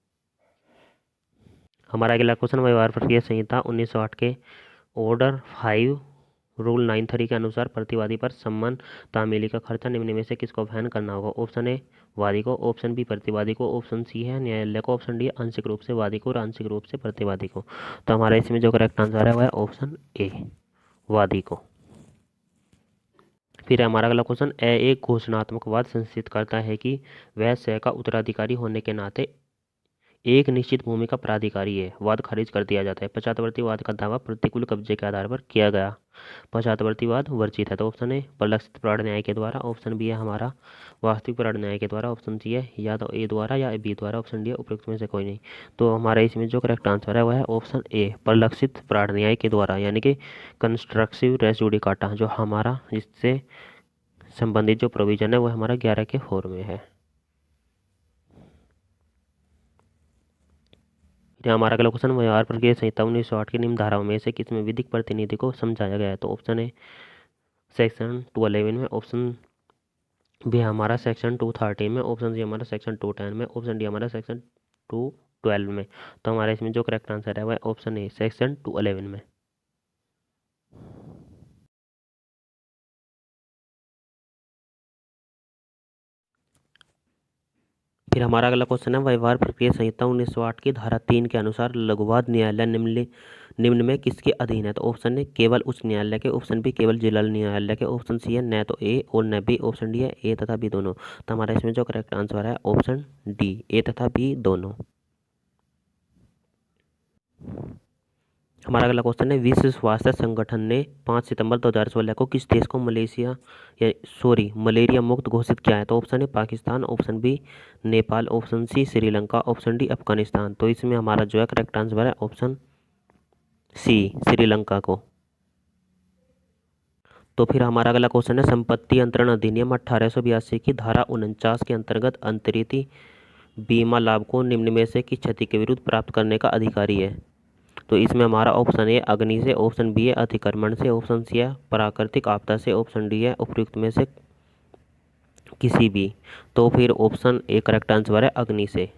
हमारा अगला क्वेश्चन व्यवहार प्रक्रिया संहिता 1908 के ऑर्डर 5 रूल 9(3) के अनुसार प्रतिवादी पर सम्मान तामीली का खर्चा निम्न में से किसको वहन करना होगा। ऑप्शन ए वादी को, ऑप्शन बी प्रतिवादी को, ऑप्शन सी है न्यायालय को, ऑप्शन डी आंशिक रूप से वादी को और आंशिक रूप से प्रतिवादी को। तो हमारा इसमें जो करेक्ट आंसर है वह है ऑप्शन ए वादी को। फिर हमारा अगला क्वेश्चन एक घोषणात्मक वाद संचित करता है कि वह स्वयं का उत्तराधिकारी होने के नाते एक निश्चित भूमि का प्राधिकारी है, वाद खारिज कर दिया जाता है। पश्चातवर्ती वाद का दावा प्रतिकूल कब्जे के आधार पर किया गया, पश्चातवर्ती वाद वर्जित है। तो ऑप्शन ए परिलक्षित प्राण न्याय के द्वारा, ऑप्शन बी है हमारा वास्तविक प्राण न्याय के द्वारा, ऑप्शन सी है या तो ए द्वारा या बी द्वारा, ऑप्शन डी है उपयुक्त में से कोई नहीं। तो हमारे इसमें जो करेक्ट आंसर है वह है ऑप्शन ए परिलक्षित प्राण न्याय के द्वारा, यानी कि कंस्ट्रक्टिव रेस जुडिकाटा, जो हमारा इससे संबंधित जो प्रोविजन है वह हमारा 11 के 4 में है। हमारा अगला क्वेश्चन व्यवहार प्रक्रिया संहिता 1908 की निम्न धाराओं में से किसमें विधिक प्रतिनिधि को समझाया गया है। तो ऑप्शन ए सेक्शन 211 में, ऑप्शन बी हमारा सेक्शन 230 में, ऑप्शन सी हमारा सेक्शन 210 में, ऑप्शन डी हमारा सेक्शन 212 में। तो हमारा इसमें जो करेक्ट आंसर है वह ऑप्शन ए सेक्शन 211 में। फिर हमारा अगला क्वेश्चन है व्यवहार प्रक्रिया संहिता 1908 की धारा 3 के अनुसार लघुवाद न्यायालय निम्न में किसके अधीन है। तो ऑप्शन ए केवल उच्च न्यायालय के, ऑप्शन बी केवल जिला न्यायालय के, ऑप्शन सी है न तो ए और न बी, ऑप्शन डी है ए तथा बी दोनों। तो हमारा इसमें जो करेक्ट आंसर है ऑप्शन डी ए तथा बी दोनों। हमारा अगला क्वेश्चन है विश्व स्वास्थ्य संगठन ने 5 सितंबर 2016 को किस देश को मलेरिया मुक्त घोषित किया है। तो ऑप्शन है Pakistan, option B Nepal, option C Sri Lanka, option D Afghanistan. तो इसमें हमारा जो है करेक्ट आंसर है ऑप्शन सी श्रीलंका को। तो फिर हमारा अगला क्वेश्चन है संपत्ति अंतरण अधिनियम 1882 की धारा 49 के अंतर्गत अंतरित बीमा लाभ को निम्न में से किस क्षति के विरुद्ध प्राप्त करने का अधिकारी है। तो इसमें हमारा ऑप्शन ए अग्नि से, ऑप्शन बी है अतिक्रमण से, ऑप्शन सी है प्राकृतिक आपदा से, ऑप्शन डी है उपयुक्त में से किसी भी। तो फिर ऑप्शन ए करेक्ट आंसर है अग्नि से।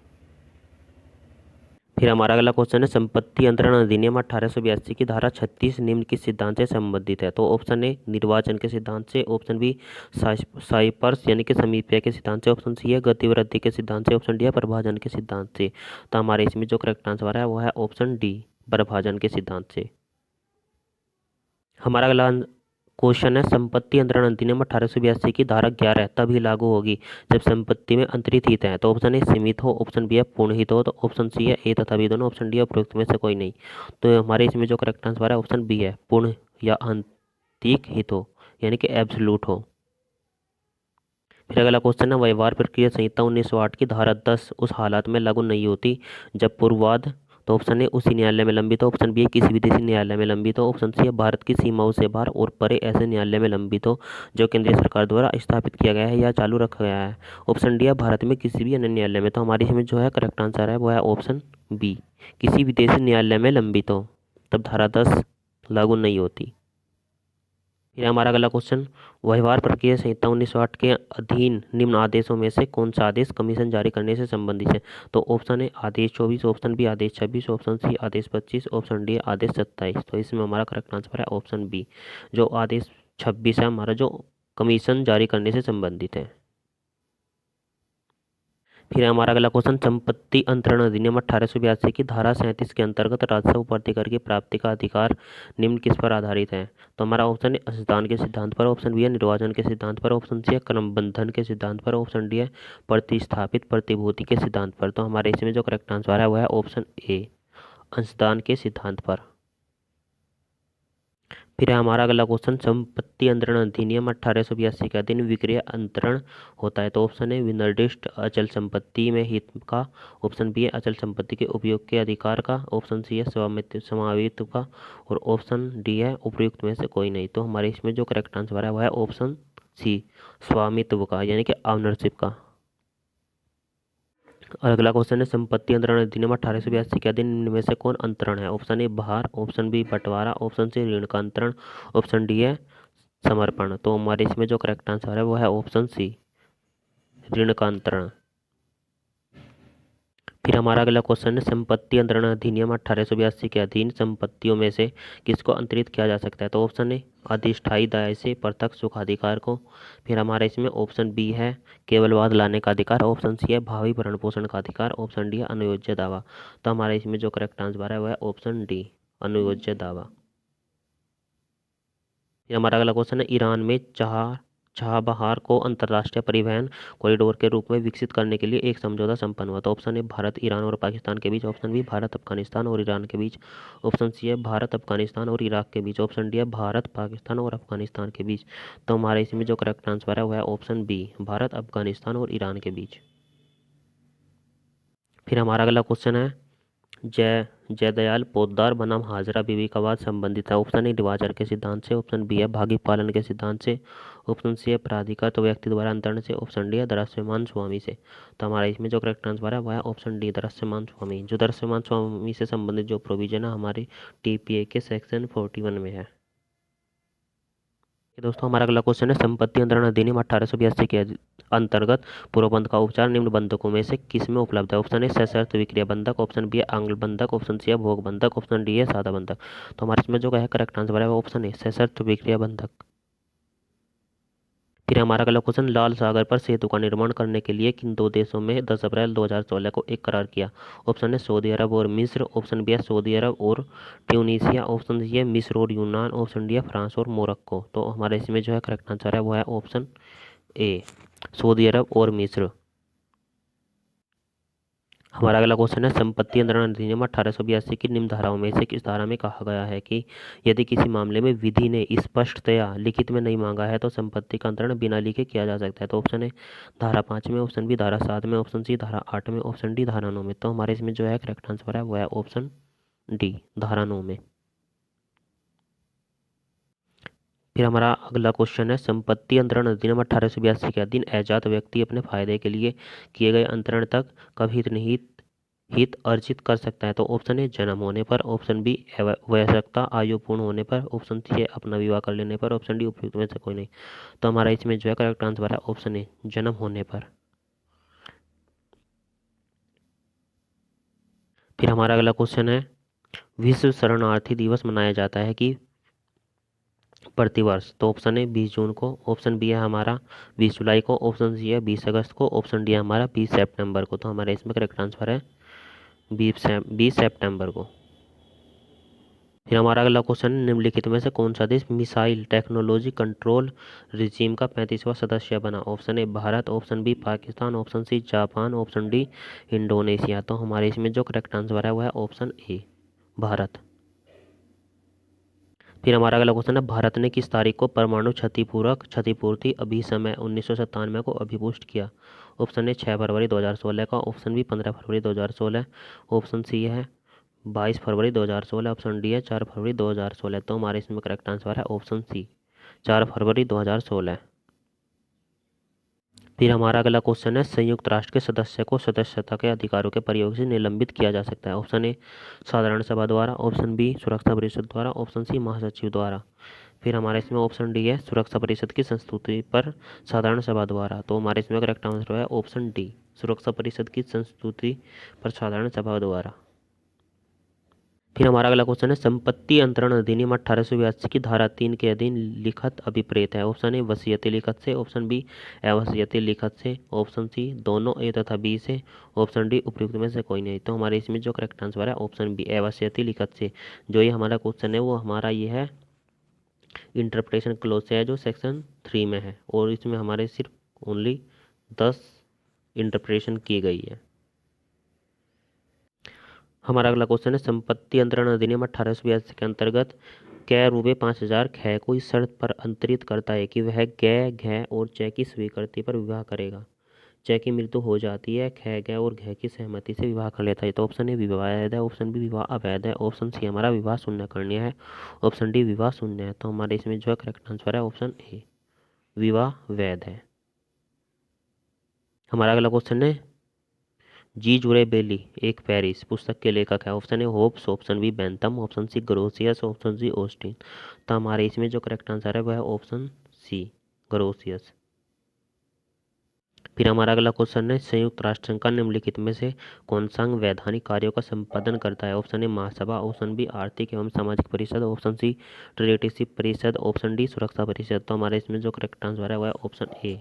फिर हमारा अगला क्वेश्चन है संपत्ति अंतरण अधिनियम 1882 की धारा 36 निम्न किस सिद्धांत से संबंधित है। तो ऑप्शन ए निर्वाचन के सिद्धांत से, ऑप्शन बी साइपर्स यानी कि समीप्य के सिद्धांत से, ऑप्शन सी है गतिवृद्धि के सिद्धांत से, ऑप्शन डी है प्रभाजन के सिद्धांत से। तो हमारे इसमें जो करेक्ट आंसर है वो है ऑप्शन डी प्रभाजन के सिद्धांत से। हमारा अगला क्वेश्चन है संपत्ति अंतरण अधिनियम 1882 की धारा 11 तभी लागू होगी जब संपत्ति में अंतरित हित है। तो ऑप्शन ए सीमित हो, ऑप्शन बी है पूर्ण हित हो, तो ऑप्शन सी है ए तथा बी दोनों, ऑप्शन डी है उपयुक्त में से कोई नहीं। तो हमारे इसमें जो करेक्ट आंसर है ऑप्शन बी है पूर्ण या अंतिक हित हो, यानी कि एब्सोल्यूट हो। फिर अगला क्वेश्चन है व्यवहार प्रक्रिया संहिता 1908 की धारा 10 उस हालात में लागू नहीं होती जब पूर्ववाद, तो ऑप्शन ए उसी न्यायालय में लंबित हो, ऑप्शन बी किसी विदेशी न्यायालय में लंबित हो, ऑप्शन सी है भारत की सीमाओं से बाहर और परे ऐसे न्यायालय में लंबित हो जो केंद्रीय सरकार द्वारा स्थापित किया गया है या चालू रखा गया है, ऑप्शन डी है भारत में किसी भी अन्य न्यायालय में। तो हमारी इसमें जो है करेक्ट आंसर है वो है ऑप्शन बी किसी विदेशी न्यायालय में लंबित हो तब धारा 10 लागू नहीं होती। फिर हमारा अगला क्वेश्चन व्यवहार प्रक्रिया संहिता 1908 के अधीन निम्न आदेशों में से कौन सा आदेश कमीशन जारी करने से संबंधित है। तो ऑप्शन ए आदेश 24, ऑप्शन बी आदेश 26, ऑप्शन सी आदेश 25, ऑप्शन डी आदेश 27। तो इसमें हमारा करेक्ट आंसर है ऑप्शन बी जो आदेश 26 है हमारा जो कमीशन जारी करने से संबंधित है। फिर हमारा अगला क्वेश्चन संपत्ति अंतरण अधिनियम 1882 की धारा 37 के अंतर्गत राजस्व उपाधिकार की प्राप्ति का अधिकार निम्न किस पर आधारित है। तो हमारा ऑप्शन है असदान के सिद्धांत पर, ऑप्शन बी है निर्वाचन के सिद्धांत पर, ऑप्शन सी है क्रमबंधन के सिद्धांत पर, ऑप्शन डी है प्रतिस्थापित प्रतिभूति के सिद्धांत पर। तो हमारे इसमें जो करेक्ट आंसर है वह है ऑप्शन ए अंशदान के सिद्धांत पर। फिर हमारा अगला क्वेश्चन, संपत्ति अंतरण अधिनियम 1882 के अधीन विक्रय अंतरण होता है। तो ऑप्शन ए विनिर्दिष्ट अचल संपत्ति में हित का, ऑप्शन बी है अचल संपत्ति के उपयोग के अधिकार का, ऑप्शन सी है स्वामित्व का, और ऑप्शन डी है उपयुक्त में से कोई नहीं। तो हमारे इसमें जो करेक्ट आंसर है वह है ऑप्शन सी, स्वामित्व का, यानी कि ऑनरशिप का। और अगला क्वेश्चन है, संपत्ति अंतरण अधिनियम 1882 के अधीन निम्न में से कौन अंतरण है। ऑप्शन ए भार, ऑप्शन बी बंटवारा, ऑप्शन सी ऋण का अंतरण, ऑप्शन डी है समर्पण। तो हमारे इसमें जो करेक्ट आंसर है वो है ऑप्शन सी, ऋण का अंतरण। फिर हमारा अगला क्वेश्चन है, संपत्ति अंतरण अधिनियम 1882 के अधीन संपत्तियों में से किसको अंतरित किया जा सकता है। तो ऑप्शन ए अधिष्ठायी दाय से पृथक सुखाधिकार को, फिर हमारे इसमें ऑप्शन बी है केवलवाद लाने का अधिकार, ऑप्शन सी है भावी भरण पोषण का अधिकार, ऑप्शन डी है अनुयोज्य दावा। तो हमारे इसमें जो करेक्ट आंसर है वह है ऑप्शन डी, अनुयोज्य दावा। फिर हमारा अगला क्वेश्चन है, ईरान में चाबहार को अंतर्राष्ट्रीय परिवहन कॉरिडोर के रूप में विकसित करने के लिए एक समझौता संपन्न हुआ। तो ऑप्शन ए भारत, ईरान और पाकिस्तान के बीच, ऑप्शन बी भारत, अफगानिस्तान और ईरान के बीच, ऑप्शन सी है भारत, अफगानिस्तान और इराक के बीच, ऑप्शन डी है भारत, पाकिस्तान और अफगानिस्तान के बीच। तो हमारे इसमें जो करेक्ट आंसर है वह है ऑप्शन बी, भारत, अफगानिस्तान और ईरान के बीच। फिर हमारा अगला क्वेश्चन है, जयदयाल पोद्दार बनाम हाजरा बीवी का वाद संबंधित है। ऑप्शन ए डिवाचर के सिद्धांत से, ऑप्शन बी है भागी पालन के सिद्धांत से, ऑप्शन सी है प्राधिकृत व्यक्ति द्वारा अंतरण से, ऑप्शन डी है दृश्यमान स्वामी से। तो हमारा इसमें जो करेक्ट आंसर है वह है ऑप्शन डी, दृश्यमान स्वामी। जो दृश्यमान स्वामी से संबंधित जो प्रोविजन है हमारे टीपीए के सेक्शन 41 में है। दोस्तों हमारा अगला क्वेश्चन है, संपत्ति अंतरण अधिनियम 1882 के अंतर्गत पूर्व बंध का उपचार निम्न बंधकों में से किस में उपलब्ध है। ऑप्शन ए सशर्त विक्रिया बंधक, ऑप्शन बी है आंग्ल बंधक, ऑप्शन सी है भोग बंधक, ऑप्शन डी है सादा बंधक। तो हमारे इसमें जो है करेक्ट आंसर है वो ऑप्शन ए, सशर्त विक्रिया बंधक। फिर हमारा अगला क्वेश्चन, लाल सागर पर सेतु का निर्माण करने के लिए किन दो देशों में 10 अप्रैल 2016 को एक करार किया। ऑप्शन है सऊदी अरब और मिस्र, ऑप्शन बी है सऊदी अरब और ट्यूनीसिया, ऑप्शन सी है मिस्र और यूनान, ऑप्शन डी है फ्रांस और मोरक्को। तो हमारे इसमें जो है करेक्ट आंसर है वो है ऑप्शन ए, सऊदी अरब और मिस्र। हमारा अगला क्वेश्चन है, संपत्ति अंतरण अधिनियम 1882 की निम्न धाराओं में से किस धारा में कहा गया है कि यदि किसी मामले में विधि ने स्पष्टतया लिखित में नहीं मांगा है तो संपत्ति का अंतरण बिना लिखे किया जा सकता है। तो ऑप्शन है धारा 5 में, ऑप्शन बी धारा 7 में, ऑप्शन सी धारा 8 में, ऑप्शन डी धारा 9 में। तो हमारे इसमें जो है करेक्ट आंसर है वो है ऑप्शन डी, धारा 9 में। फिर हमारा अगला क्वेश्चन है, संपत्ति अंतरण अधिनियम 1882 के अधीन अजात व्यक्ति अपने फायदे के लिए किए गए अंतरण तक कब हित अर्जित कर सकता है। तो ऑप्शन ए जन्म होने पर, ऑप्शन बी वयस्कता आयु पूर्ण होने पर, ऑप्शन सी है अपना विवाह कर लेने पर, ऑप्शन डी उपयुक्त में से कोई नहीं। तो हमारा इसमें जो है करेक्ट आंसर है ऑप्शन ए, जन्म होने पर। फिर हमारा अगला क्वेश्चन है, विश्व शरणार्थी दिवस मनाया जाता है कि प्रतिवर्ष। तो ऑप्शन ए 20 जून को, ऑप्शन बी है हमारा 20 जुलाई को, ऑप्शन सी है 20 अगस्त को, ऑप्शन डी है हमारा 20 सितंबर को। तो हमारे इसमें करेक्ट आंसर है 20 सितंबर को। फिर हमारा अगला क्वेश्चन, निम्नलिखित में से कौन सा देश मिसाइल टेक्नोलॉजी कंट्रोल रिजीम का 35वां सदस्य बना। Option A Bharat, option B Pakistan, option C Japan, option D Indonesia. तो हमारे इसमें जो करेक्ट आंसर है वह है ऑप्शन ए, भारत। फिर हमारा अगला क्वेश्चन है, भारत ने किस तारीख को परमाणु क्षतिपूर्ति अभिसमय 1997 को अभिपुष्ट किया। ऑप्शन ए 6 फरवरी 2016 का, ऑप्शन बी 15 फरवरी 2016, ऑप्शन सी है 22 फरवरी 2016, ऑप्शन डी है 4 फरवरी 2016। तो हमारे इसमें करेक्ट आंसर है ऑप्शन सी, 4 फरवरी 2016। फिर हमारा अगला क्वेश्चन है, संयुक्त राष्ट्र के सदस्य को सदस्यता के अधिकारों के प्रयोग से निलंबित किया जा सकता है। ऑप्शन ए साधारण सभा द्वारा, ऑप्शन बी सुरक्षा परिषद द्वारा, ऑप्शन सी महासचिव द्वारा। फिर हमारे इसमें ऑप्शन डी है सुरक्षा परिषद की संस्तुति पर साधारण सभा द्वारा। तो हमारे इसमें करेक्ट आंसर है ऑप्शन डी, सुरक्षा परिषद की संस्तुति पर साधारण सभा द्वारा। फिर हमारा अगला क्वेश्चन है, संपत्ति अंतरण अधिनियम 1882 की धारा 3 के अधीन लिखत अभिप्रेत है। ऑप्शन ए वसीयती लिखत से, ऑप्शन बी अवसीयती लिखत से, ऑप्शन सी दोनों ए तथा बी से, ऑप्शन डी उपयुक्त में से कोई नहीं। तो हमारे इसमें जो करेक्ट आंसर है ऑप्शन बी, अवसीयती लिखत से। जो ये हमारा क्वेश्चन है वो हमारा ये है इंटरप्रिटेशन क्लोज से है, जो सेक्शन 3 में है, और इसमें हमारे सिर्फ ओनली 10 इंटरप्रिटेशन की गई है। हमारा अगला क्वेश्चन है, संपत्ति अंतरण अधिनियम 1882 के अंतर्गत कै रुपये 5,000 ख को इस शर्त पर अंतरित करता है कि वह ग घ और च की स्वीकृति पर विवाह करेगा। च की मृत्यु हो जाती है, ख ग और घ की सहमति से विवाह कर लेता है। तो ऑप्शन ए विवाह वैध है, ऑप्शन बी विवाह अवैध है, ऑप्शन सी हमारा विवाह शून्य करनीय है, ऑप्शन डी विवाह शून्य है। तो हमारे इसमें जो है करेक्ट आंसर है ऑप्शन ए विवाह वैध है। हमारा अगला क्वेश्चन है जी जुरे बेली एक पेरिस पुस्तक के लेखक है। Option A Hobbes, option B Bentham, option C Grotius, option C Austin. तो हमारे इसमें जो करेक्ट आंसर है वह है ऑप्शन सी ग्रोसियस। फिर हमारा अगला क्वेश्चन है संयुक्त राष्ट्र संघ का निम्नलिखित में से कौन सा अंग वैधानिक कार्यों का संपादन करता है। ऑप्शन ए महासभा, ऑप्शन बी आर्थिक एवं सामाजिक परिषद, ऑप्शन सी ट्रेडिशिप परिषद, ऑप्शन डी सुरक्षा परिषद। तो हमारे इसमें जो करेक्ट आंसर है वह है ऑप्शन ए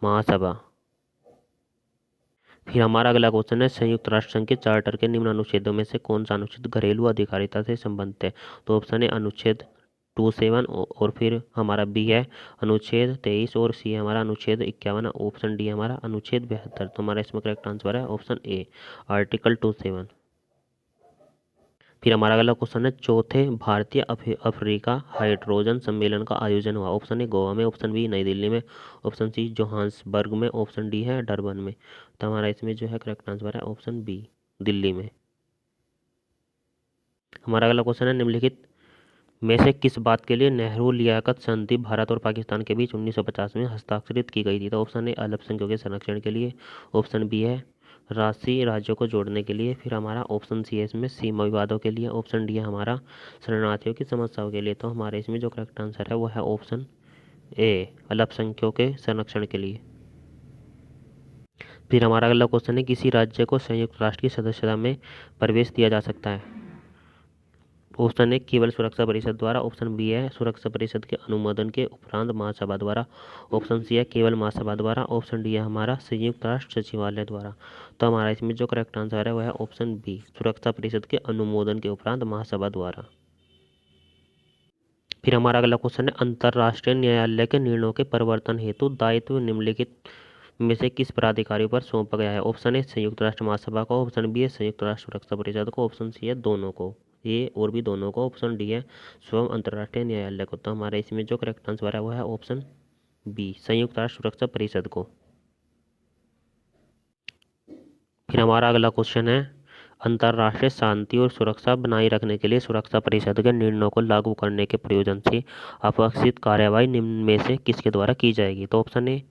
महासभा। फिर हमारा अगला क्वेश्चन है संयुक्त राष्ट्र संघ के चार्टर के निम्न अनुच्छेदों में से कौन सा अनुच्छेद घरेलू अधिकारिता से संबंधित है। तो ऑप्शन है अनुच्छेद 27 और फिर हमारा बी है अनुच्छेद 23 और सी हमारा अनुच्छेद 51, ऑप्शन डी हमारा अनुच्छेद 72। तो हमारा इसमें करेक्ट आंसर है ऑप्शन ए आर्टिकल 27। फिर हमारा अगला क्वेश्चन है चौथे भारतीय अफ्रीका हाइड्रोजन सम्मेलन का आयोजन हुआ। ऑप्शन ए गोवा में, ऑप्शन बी नई दिल्ली में, ऑप्शन सी जोहान्सबर्ग में, ऑप्शन डी है डरबन में। तो हमारा इसमें जो है करेक्ट आंसर है ऑप्शन बी दिल्ली में। हमारा अगला क्वेश्चन है निम्नलिखित में से किस बात के लिए नेहरू लियाकत संधि भारत और पाकिस्तान के बीच 1950 में हस्ताक्षरित की गई थी। तो ऑप्शन ए अल्पसंख्यकों के संरक्षण के लिए, ऑप्शन बी है राशि राज्यों को जोड़ने के लिए, फिर हमारा ऑप्शन सी है इसमें सीमा विवादों के लिए, ऑप्शन डी है हमारा शरणार्थियों की समस्याओं के लिए। तो हमारे इसमें जो करेक्ट आंसर है वो है ऑप्शन ए अल्पसंख्यकों के संरक्षण के लिए। फिर हमारा अगला क्वेश्चन है किसी राज्य को संयुक्त राष्ट्र की सदस्यता में प्रवेश दिया जा सकता है। ऑप्शन ए केवल सुरक्षा परिषद द्वारा, ऑप्शन बी है सुरक्षा परिषद के अनुमोदन के उपरांत महासभा द्वारा, ऑप्शन सी है केवल महासभा द्वारा, ऑप्शन डी है हमारा संयुक्त राष्ट्र सचिवालय द्वारा। तो हमारा इसमें जो करेक्ट आंसर है वह है ऑप्शन बी सुरक्षा परिषद के अनुमोदन के उपरांत महासभा द्वारा। फिर हमारा अगला क्वेश्चन है अंतर्राष्ट्रीय न्यायालय के निर्णयों के परिवर्तन हेतु दायित्व निम्नलिखित में से किस प्राधिकारी पर सौंपा गया है। ऑप्शन ए संयुक्त राष्ट्र महासभा को, ऑप्शन बी है संयुक्त राष्ट्र सुरक्षा परिषद को, ऑप्शन सी है दोनों को, ए और भी दोनों को, ऑप्शन डी है स्वयं अंतर्राष्ट्रीय न्यायालय को। तो हमारे इसमें जो करेक्ट आंसर है वो है ऑप्शन बी संयुक्त राष्ट्र सुरक्षा परिषद को। फिर हमारा अगला क्वेश्चन है अंतर्राष्ट्रीय शांति और सुरक्षा बनाए रखने के लिए सुरक्षा परिषद के निर्णयों को लागू करने के प्रयोजन से अपेक्षित कार्यवाही निम्न में से किसके द्वारा की जाएगी। तो ऑप्शन ए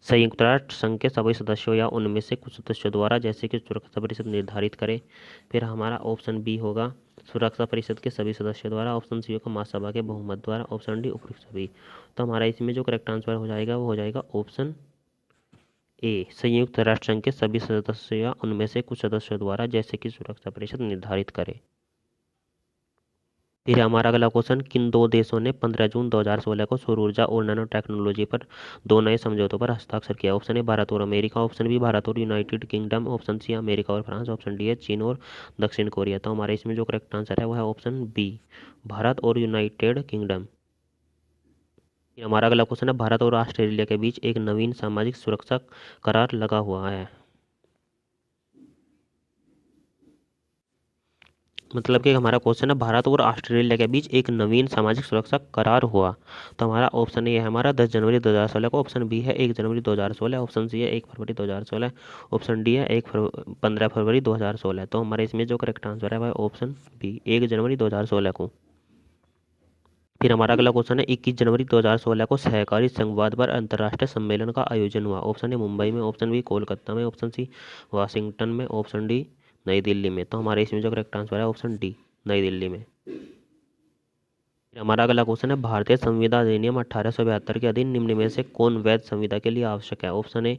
संयुक्त राष्ट्र संघ के सभी सदस्यों या उनमें से कुछ सदस्यों द्वारा, जैसे कि सुरक्षा परिषद निर्धारित करे। फिर हमारा ऑप्शन बी होगा सुरक्षा परिषद के सभी सदस्यों द्वारा, ऑप्शन सी होगा महासभा के बहुमत द्वारा, ऑप्शन डी उपयुक्त सभी। तो हमारा इसमें जो करेक्ट आंसर हो जाएगा वो हो जाएगा ऑप्शन ए संयुक्त राष्ट्र संघ के सभी सदस्यों या उनमें से कुछ सदस्यों द्वारा, जैसे कि सुरक्षा परिषद निर्धारित करे। फिर हमारा अगला क्वेश्चन किन दो देशों ने 15 जून 2016 को सौर ऊर्जा और नैनो टेक्नोलॉजी पर दो नए समझौतों पर हस्ताक्षर किया। ऑप्शन ए भारत और अमेरिका, ऑप्शन बी भारत और United Kingdom, option C America और फ्रांस, ऑप्शन डी है चीन और दक्षिण कोरिया। तो हमारे इसमें जो करेक्ट आंसर है वो है ऑप्शन बी भारत और यूनाइटेड किंगडम। हमारा अगला क्वेश्चन है भारत और ऑस्ट्रेलिया के बीच एक नवीन सामाजिक सुरक्षा करार लगा हुआ है। मतलब कि हमारा क्वेश्चन है भारत और ऑस्ट्रेलिया के बीच एक नवीन सामाजिक सुरक्षा करार हुआ। तो हमारा ऑप्शन ए है हमारा 10 जनवरी 2016 को, ऑप्शन बी है 1 जनवरी 2016, ऑप्शन सी है 1 फरवरी 2016, ऑप्शन डी है 15 फरवरी 2016। तो हमारे इसमें जो करेक्ट आंसर है वह ऑप्शन बी 1 जनवरी 2016 को। फिर हमारा अगला क्वेश्चन है 21 जनवरी 2016 को सहकारी संघवाद पर अंतर्राष्ट्रीय सम्मेलन का आयोजन हुआ। ऑप्शन ए मुंबई में, ऑप्शन बी कोलकाता में, ऑप्शन सी वाशिंगटन में, ऑप्शन डी नई दिल्ली में। तो हमारे इसमें जो करेक्ट आंसर है ऑप्शन डी नई दिल्ली में। हमारा अगला क्वेश्चन है भारतीय संविदा अधिनियम 1872 के अधीन निम्न में से कौन वैध संविदा के लिए आवश्यक है। ऑप्शन ए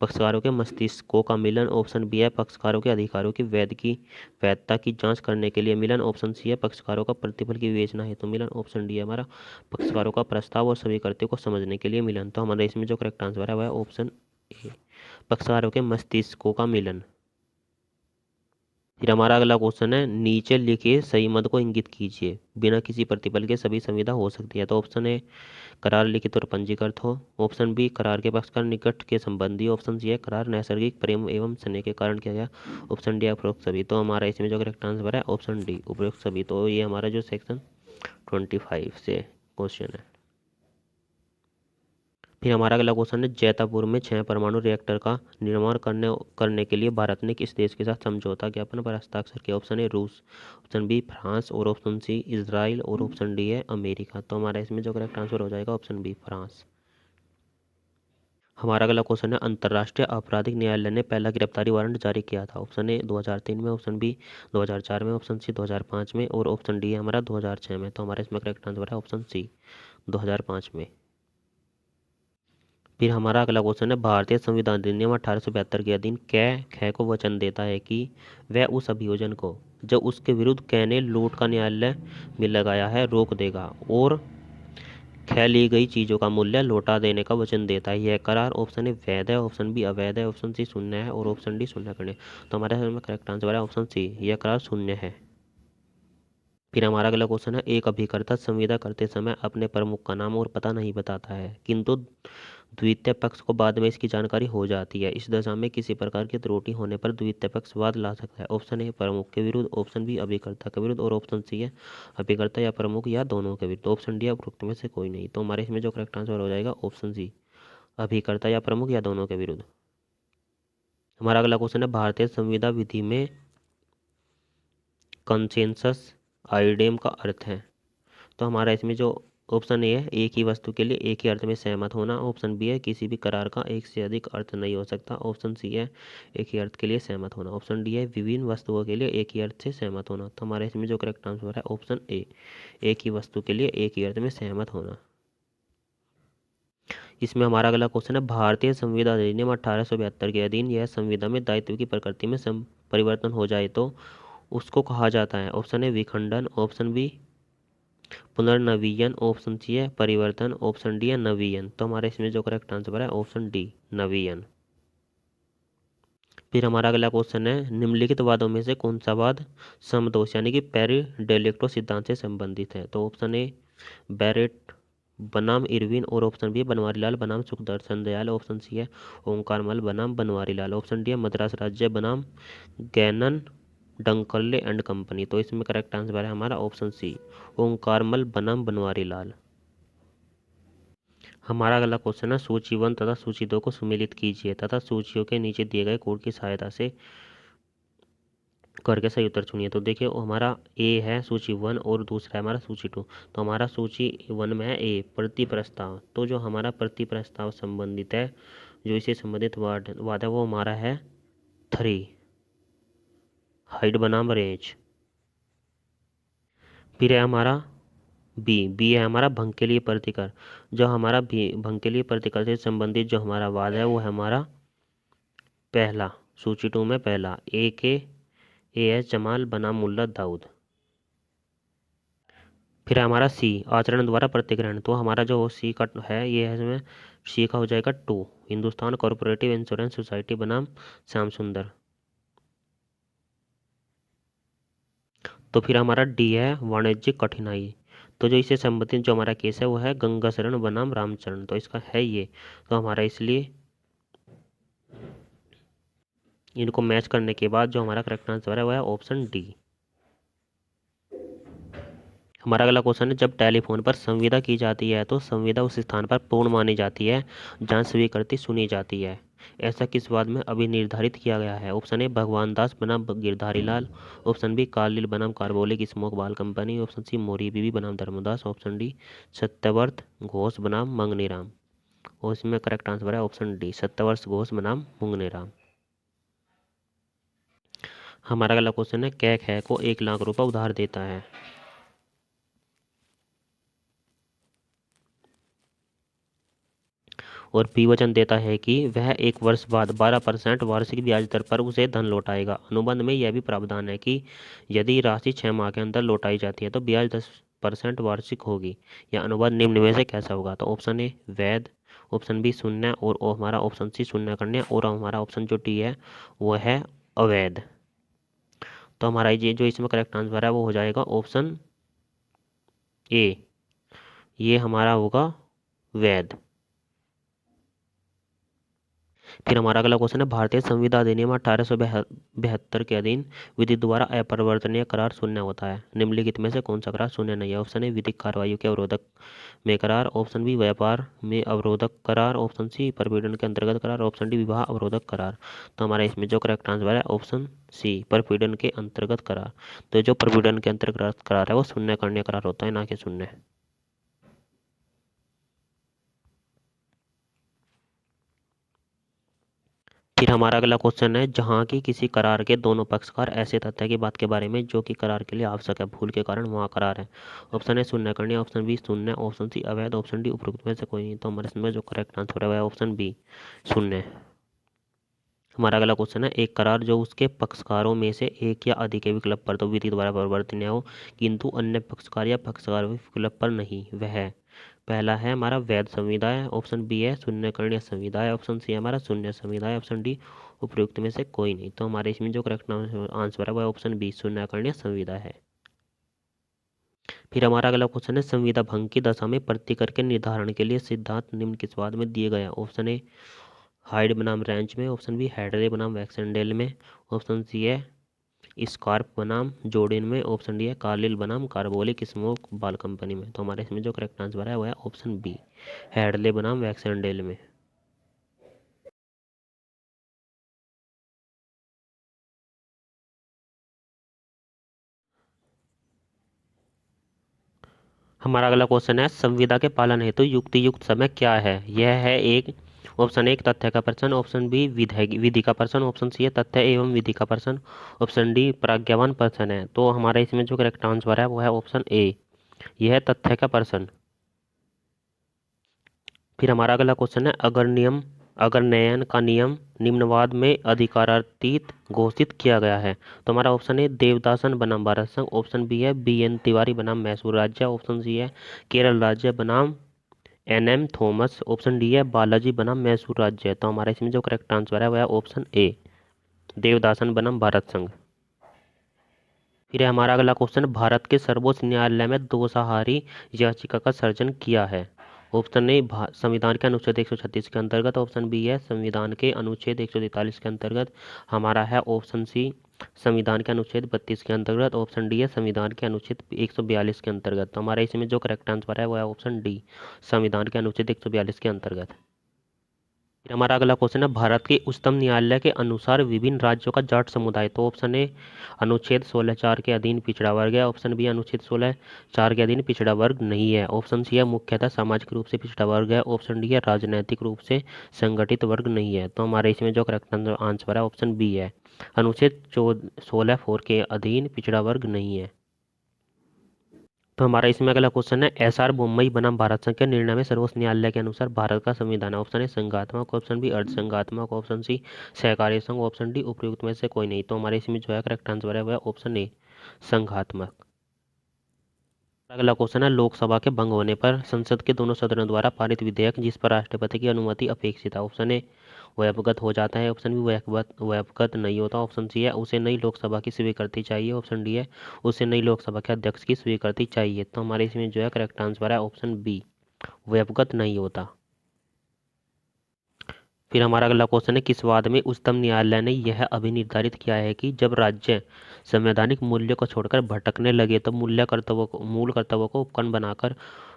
पक्षकारों के मस्तिष्कों का मिलन, ऑप्शन बी है पक्षकारों के अधिकारों की वैधता की जांच करने के लिए मिलन, ऑप्शन सी है पक्षकारों का प्रतिफल की विवेचना हेतु मिलन, ऑप्शन डी है हमारा पक्षकारों का प्रस्ताव और सभी कर्तव्यों को समझने के लिए मिलन। तो हमारे इसमें जो करेक्ट आंसर है वह ऑप्शन ए पक्षकारों के मस्तिष्कों का मिलन। फिर हमारा अगला क्वेश्चन है नीचे लिखे सही मत को इंगित कीजिए बिना किसी प्रतिफल के सभी संविदा हो सकती है। तो ऑप्शन ए करार लिखित और पंजीकृत हो, ऑप्शन बी करार के पक्षकार निकट के संबंधी, ऑप्शन सी है करार नैसर्गिक प्रेम एवं स्नेह के कारण किया गया, ऑप्शन डी उपरोक्त सभी। तो हमारा इसमें जो करेक्ट आंसर है ऑप्शन डी उपरोक्त सभी। तो ये हमारा जो सेक्शन 25 से क्वेश्चन है। फिर हमारा अगला क्वेश्चन है, जैतापुर में 6 परमाणु रिएक्टर का निर्माण करने के लिए भारत ने किस देश के साथ समझौता ज्ञापन पर हस्ताक्षर किया? ऑप्शन ए रूस, ऑप्शन बी फ्रांस, और ऑप्शन सी इजराइल, और ऑप्शन डी है अमेरिका। तो हमारा इसमें जो करेक्ट आंसर हो जाएगा ऑप्शन बी फ्रांस। हमारा अगला क्वेश्चन है, अंतर्राष्ट्रीय आपराधिक न्यायालय ने पहला गिरफ्तारी वारंट जारी किया था? ऑप्शन ए 2003 में, ऑप्शन बी 2004 में, ऑप्शन सी 2005 में, और ऑप्शन डी है हमारा 2006 में। तो हमारा इसमें करेक्ट आंसर है ऑप्शन सी 2005 में। फिर हमारा अगला क्वेश्चन है, भारतीय संविधान अधिनियम 1872 के अधीन कै को वचन देता है कि वह उस अभियोजन को जो उसके विरुद्ध कै ने लूट का न्यायालय में लगाया है रोक देगा और कै ली गई चीजों का मूल्य लौटा देने का वचन देता है। यह करार ऑप्शन ए वैध है, ऑप्शन बी अवैध है, ऑप्शन सी शून्य है, और ऑप्शन डी शून्य करने। तो हमारे में करेक्ट आंसर है ऑप्शन सी, यह करार शून्य है। फिर हमारा अगला क्वेश्चन है, एक अभिकर्ता संविदा करते समय अपने प्रमुख का नाम और पता नहीं बताता है, किंतु द्वितीय पक्ष को बाद में इसकी जानकारी हो जाती है। इस दशा में किसी प्रकार की त्रुटि होने पर द्वितीय पक्ष वाद ला सकता है। ऑप्शन ए प्रमुख के विरुद्ध, ऑप्शन बी अभिकर्ता के विरुद्ध, और ऑप्शन सी है अभिकर्ता या प्रमुख या दोनों के विरुद्ध। ऑप्शन डी उपरोक्त में से कोई नहीं। तो हमारे इसमें जो करेक्ट आंसर हो जाएगा ऑप्शन सी, अभिकर्ता या प्रमुख या दोनों के विरुद्ध। हमारा अगला क्वेश्चन है, भारतीय संविदा विधि में कंसेंसस आइडेम का अर्थ है? तो हमारा इसमें जो ऑप्शन ए है, एक ही वस्तु के लिए एक ही अर्थ में सहमत होना। ऑप्शन बी है, किसी भी करार का एक से अधिक अर्थ नहीं हो सकता। ऑप्शन सी है, एक ही अर्थ के लिए सहमत होना। ऑप्शन डी है, विभिन्न वस्तुओं के लिए एक ही अर्थ से सहमत होना। तो हमारे इसमें जो करेक्ट आंसर है ऑप्शन ए, एक ही वस्तु के लिए एक ही अर्थ में सहमत होना। इसमें हमारा अगला क्वेश्चन है, भारतीय संविदा अधिनियम 1872 के अधीन यह संविदा में दायित्व की प्रकृति में परिवर्तन हो जाए तो उसको कहा जाता है? ऑप्शन ए विखंडन, ऑप्शन बी पुनर्नवीन, ऑप्शन सी है परिवर्तन, ऑप्शन डी है नवीन। तो हमारे इसमें जो करेक्ट आंसर है ऑप्शन डी नवीन। फिर हमारा अगला क्वेश्चन है, निम्नलिखित वादों में से कौन सा वाद समदोष यानी कि पेरिडेलिक्टो सिद्धांत से संबंधित है? तो ऑप्शन ए बैरेट बनाम इरविन, और ऑप्शन बी बनवारीलाल बनाम सुखदर्शन दयाल, ऑप्शन सी है ओंकारमल बनाम बनवारीलाल, ऑप्शन डी है मद्रास राज्य बनाम गैनन डंकल्ले एंड कंपनी। तो इसमें करेक्ट आंसर है हमारा ऑप्शन सी, ओंकारमल बनाम बनवारीलाल। हमारा अगला क्वेश्चन है, सूची 1 तथा सूची 2 को सम्मिलित कीजिए तथा सूचियों के नीचे दिए गए कोड की सहायता से करके सही उत्तर चुनिए। तो देखिए हमारा ए है सूची 1 और दूसरा है हमारा सूची 2। तो हमारा सूची 1 में है ए प्रति प्रस्ताव। तो जो हमारा प्रति प्रस्ताव संबंधित है, जो इसे संबंधित वाद है वो हमारा है 3 हाइट बनाम रेंज। फिर है हमारा बी है हमारा भंग के लिए प्रतिकर। जो हमारा भंग के लिए प्रतिकर से संबंधित जो हमारा वाद है वो है हमारा पहला, सूची 2 में पहला ए है जमाल बनाम मुल्ला दाऊद। फिर हमारा सी आचरण द्वारा प्रतिग्रहण। तो हमारा जो सी का है ये है, इसमें सी का हो जाएगा 2 हिंदुस्तान कॉरपोरेटिव इंश्योरेंस सोसाइटी बनाम श्याम सुंदर। तो फिर हमारा डी है वाणिज्यिक कठिनाई। तो जो इससे संबंधित जो हमारा केस है वो है गंगा शरण बनाम रामचरण। तो इसका है ये, तो हमारा इसलिए इनको मैच करने के बाद जो हमारा करेक्ट आंसर है वो है ऑप्शन डी। हमारा अगला क्वेश्चन है, जब टेलीफोन पर संविदा की जाती है तो संविदा उस स्थान पर पूर्ण मानी जाती है जहां स्वीकृति सुनी जाती है। ऐसा किस वाद में अभी निर्धारित किया गया है? ऑप्शन ए भगवान दास बनाम Girdhari Lal, option B Carlill बनाम कार्बोलिक स्मोक बाल कंपनी, ऑप्शन सी मोरी बीबी बनाम धर्मदास, ऑप्शन डी सत्यव्रत घोष बनाम मंगनीराम। और इसमें करेक्ट आंसर है ऑप्शन डी सत्यव्रत घोष बनाम मंगनीराम। हमारा अगला क्वेश्चन है, कै खे को 1 लाख रुपए उधार देता है। और बी वचन देता है कि वह 1 वर्ष बाद 12% वार्षिक ब्याज दर पर उसे धन लौटाएगा। अनुबंध में यह भी प्रावधान है कि यदि राशि 6 माह के अंदर लौटाई जाती है तो ब्याज 10% वार्षिक होगी। यह अनुबंध निम्न में से कैसा होगा? तो ऑप्शन ए वैध, ऑप्शन बी शून्य, और हमारा ऑप्शन सी शून्य करने, और हमारा ऑप्शन जो डी है वो है अवैध। तो हमारा ये जो इसमें करेक्ट आंसर है वो हो जाएगा ऑप्शन ए, ये हमारा होगा वैध। फिर हमारा अगला क्वेश्चन है, भारतीय संविदा अधिनियम 1872 के अधीन विधि द्वारा अपरिवर्तनीय करार शून्य होता है। निम्नलिखित में से कौन सा करार शून्य नहीं है? ऑप्शन ए विधिक कार्रवाई के अवरोधक में करार, ऑप्शन बी व्यापार में अवरोधक करार, ऑप्शन सी परपीड़न के अंतर्गत करार, ऑप्शन डी विवाह अवरोधक करार। तो हमारा इसमें जो करेक्ट आंसर है ऑप्शन सी परपीड़न के अंतर्गत करार। तो जो परपीड़न के अंतर्गत करार है वो शून्य करनीय करार होता है, ना कि शून्य। फिर हमारा अगला क्वेश्चन है, जहाँ की किसी करार के दोनों पक्षकार ऐसे तथ्य की बात के बारे में जो कि करार के लिए आवश्यक है, भूल के कारण वहाँ करार है। ऑप्शन ए शून्य करनी, ऑप्शन बी शून्य, ऑप्शन सी अवैध, ऑप्शन डी उपरोक्त में से कोई नहीं। तो हमारे इसमें जो करेक्ट आंसर है ऑप्शन बी शून्य। हमारा अगला क्वेश्चन है, एक करार जो उसके पक्षकारों में से एक या अधिक के विकल्प पर तो विधि द्वारा परिवर्तनीय हो, किंतु अन्य पक्षकार या पक्षकारों के विकल्प पर नहीं, वह है। पहला है हमारा वैध संविदा है, ऑप्शन बी है शून्यकरणीय संविदा है, ऑप्शन सी है हमारा शून्य संविदा है, ऑप्शन डी उपयुक्त में से कोई नहीं। तो हमारे इसमें जो करेक्ट आंसर है वह ऑप्शन बी शून्यकरणीय संविदा है। फिर हमारा अगला क्वेश्चन है, संविदा भंग की दशा में प्रतिकर के निर्धारण के लिए सिद्धांत निम्न किस वाद में दिए गए? ऑप्शन ए हाइड बनाम रेंच में, ऑप्शन बी हैडले बनाम वैक्सनडेल में, ऑप्शन सी है स्कार्प बनाम जोर्डेन में, ऑप्शन डी है कार्लिल बनाम कार्बोलिक स्मोक बाल कंपनी में। तो हमारे इसमें जो करेक्ट आंसर है वह है ऑप्शन बी हैडले बनाम वैक्सनडेल में। हमारा अगला क्वेश्चन है, संविदा के पालन हेतु युक्ति युक्त समय क्या है? यह है एक, ऑप्शन एक तथ्य का प्रश्न, ऑप्शन बी विधि का प्रश्न, ऑप्शन सी है तथ्य एवं विधि का प्रश्न, ऑप्शन डी प्राज्ञावान प्रश्न है। तो हमारे इसमें जो करेक्ट आंसर है वो है ऑप्शन ए, यह है तथ्य का प्रश्न। फिर हमारा अगला क्वेश्चन है, अगर नयन का नियम निम्नवाद में अधिकारातीत घोषित किया गया है? तो हमारा ऑप्शन है देवदासन बनाम भारत संघ, ऑप्शन बी है बी.एन. तिवारी बनाम मैसूर राज्य, ऑप्शन सी है केरल राज्य बनाम एन.एम. थॉमस, ऑप्शन डी है बालाजी बनाम मैसूर राज्य। तो हमारा इसमें जो करेक्ट आंसर है वह है ऑप्शन ए देवदासन बनाम भारत संघ। फिर हमारा अगला क्वेश्चन, भारत के सर्वोच्च न्यायालय में दोषाहारी याचिका का सर्जन किया है? ऑप्शन ए संविधान के अनुच्छेद 136 के अंतर्गत, ऑप्शन बी है संविधान के अनुच्छेद 143 के अंतर्गत, हमारा है ऑप्शन सी संविधान के अनुच्छेद 32 के अंतर्गत, ऑप्शन डी है संविधान के अनुच्छेद 142 के अंतर्गत। तो हमारे इसमें जो करेक्ट आंसर है वह है ऑप्शन डी संविधान के अनुच्छेद 142 के अंतर्गत। फिर हमारा अगला क्वेश्चन है, भारत के उच्चतम न्यायालय के अनुसार विभिन्न राज्यों का जाट समुदाय? तो ऑप्शन ए अनुच्छेद 16(4) के अधीन पिछड़ा वर्ग है, ऑप्शन बी अनुच्छेद 16(4) के अधीन पिछड़ा वर्ग नहीं है, ऑप्शन सी है मुख्यतः सामाजिक रूप से पिछड़ा वर्ग है, ऑप्शन डी है राजनैतिक रूप से संगठित वर्ग नहीं है। तो हमारे इसमें जो करेक्ट आंसर है ऑप्शन बी है अनुच्छेद 16(4) के अधीन पिछड़ा वर्ग नहीं है। तो हमारा इसमें अगला क्वेश्चन है, एसआर मुंबई बनाम भारत संघ के निर्णय में सर्वोच्च न्यायालय के अनुसार भारत का संविधान? ऑप्शन ए संघात्मक, ऑप्शन बी अर्ध संघात्मक, ऑप्शन सी सहकारी संघ, ऑप्शन डी उपयुक्त में से कोई नहीं। तो हमारे इसमें जो है करेक्ट आंसर है वह ऑप्शन ए संघात्मक। अगला क्वेश्चन है, लोकसभा के भंग होने पर संसद के दोनों सदनों द्वारा पारित विधेयक जिस पर राष्ट्रपति की अनुमति अपेक्षित है, ऑप्शन ए वह अवगत हो जाता है, ऑप्शन बी वह अवगत नहीं होता, ऑप्शन सी है उसे नई लोकसभा की स्वीकृति चाहिए, ऑप्शन डी है उसे नई लोकसभा के अध्यक्ष की स्वीकृति चाहिए। तो हमारे इसमें जो है करेक्ट आंसर है ऑप्शन बी वह अवगत नहीं होता। फिर हमारा अगला क्वेश्चन है, किस वाद में उच्चतम न्यायालय ने यह अभिनिर्धारित किया है कि जब राज्य संवैधानिक मूल्यों को छोड़कर भटकने लगे तो मूल कर्तव्यों को उपकरण बनाकर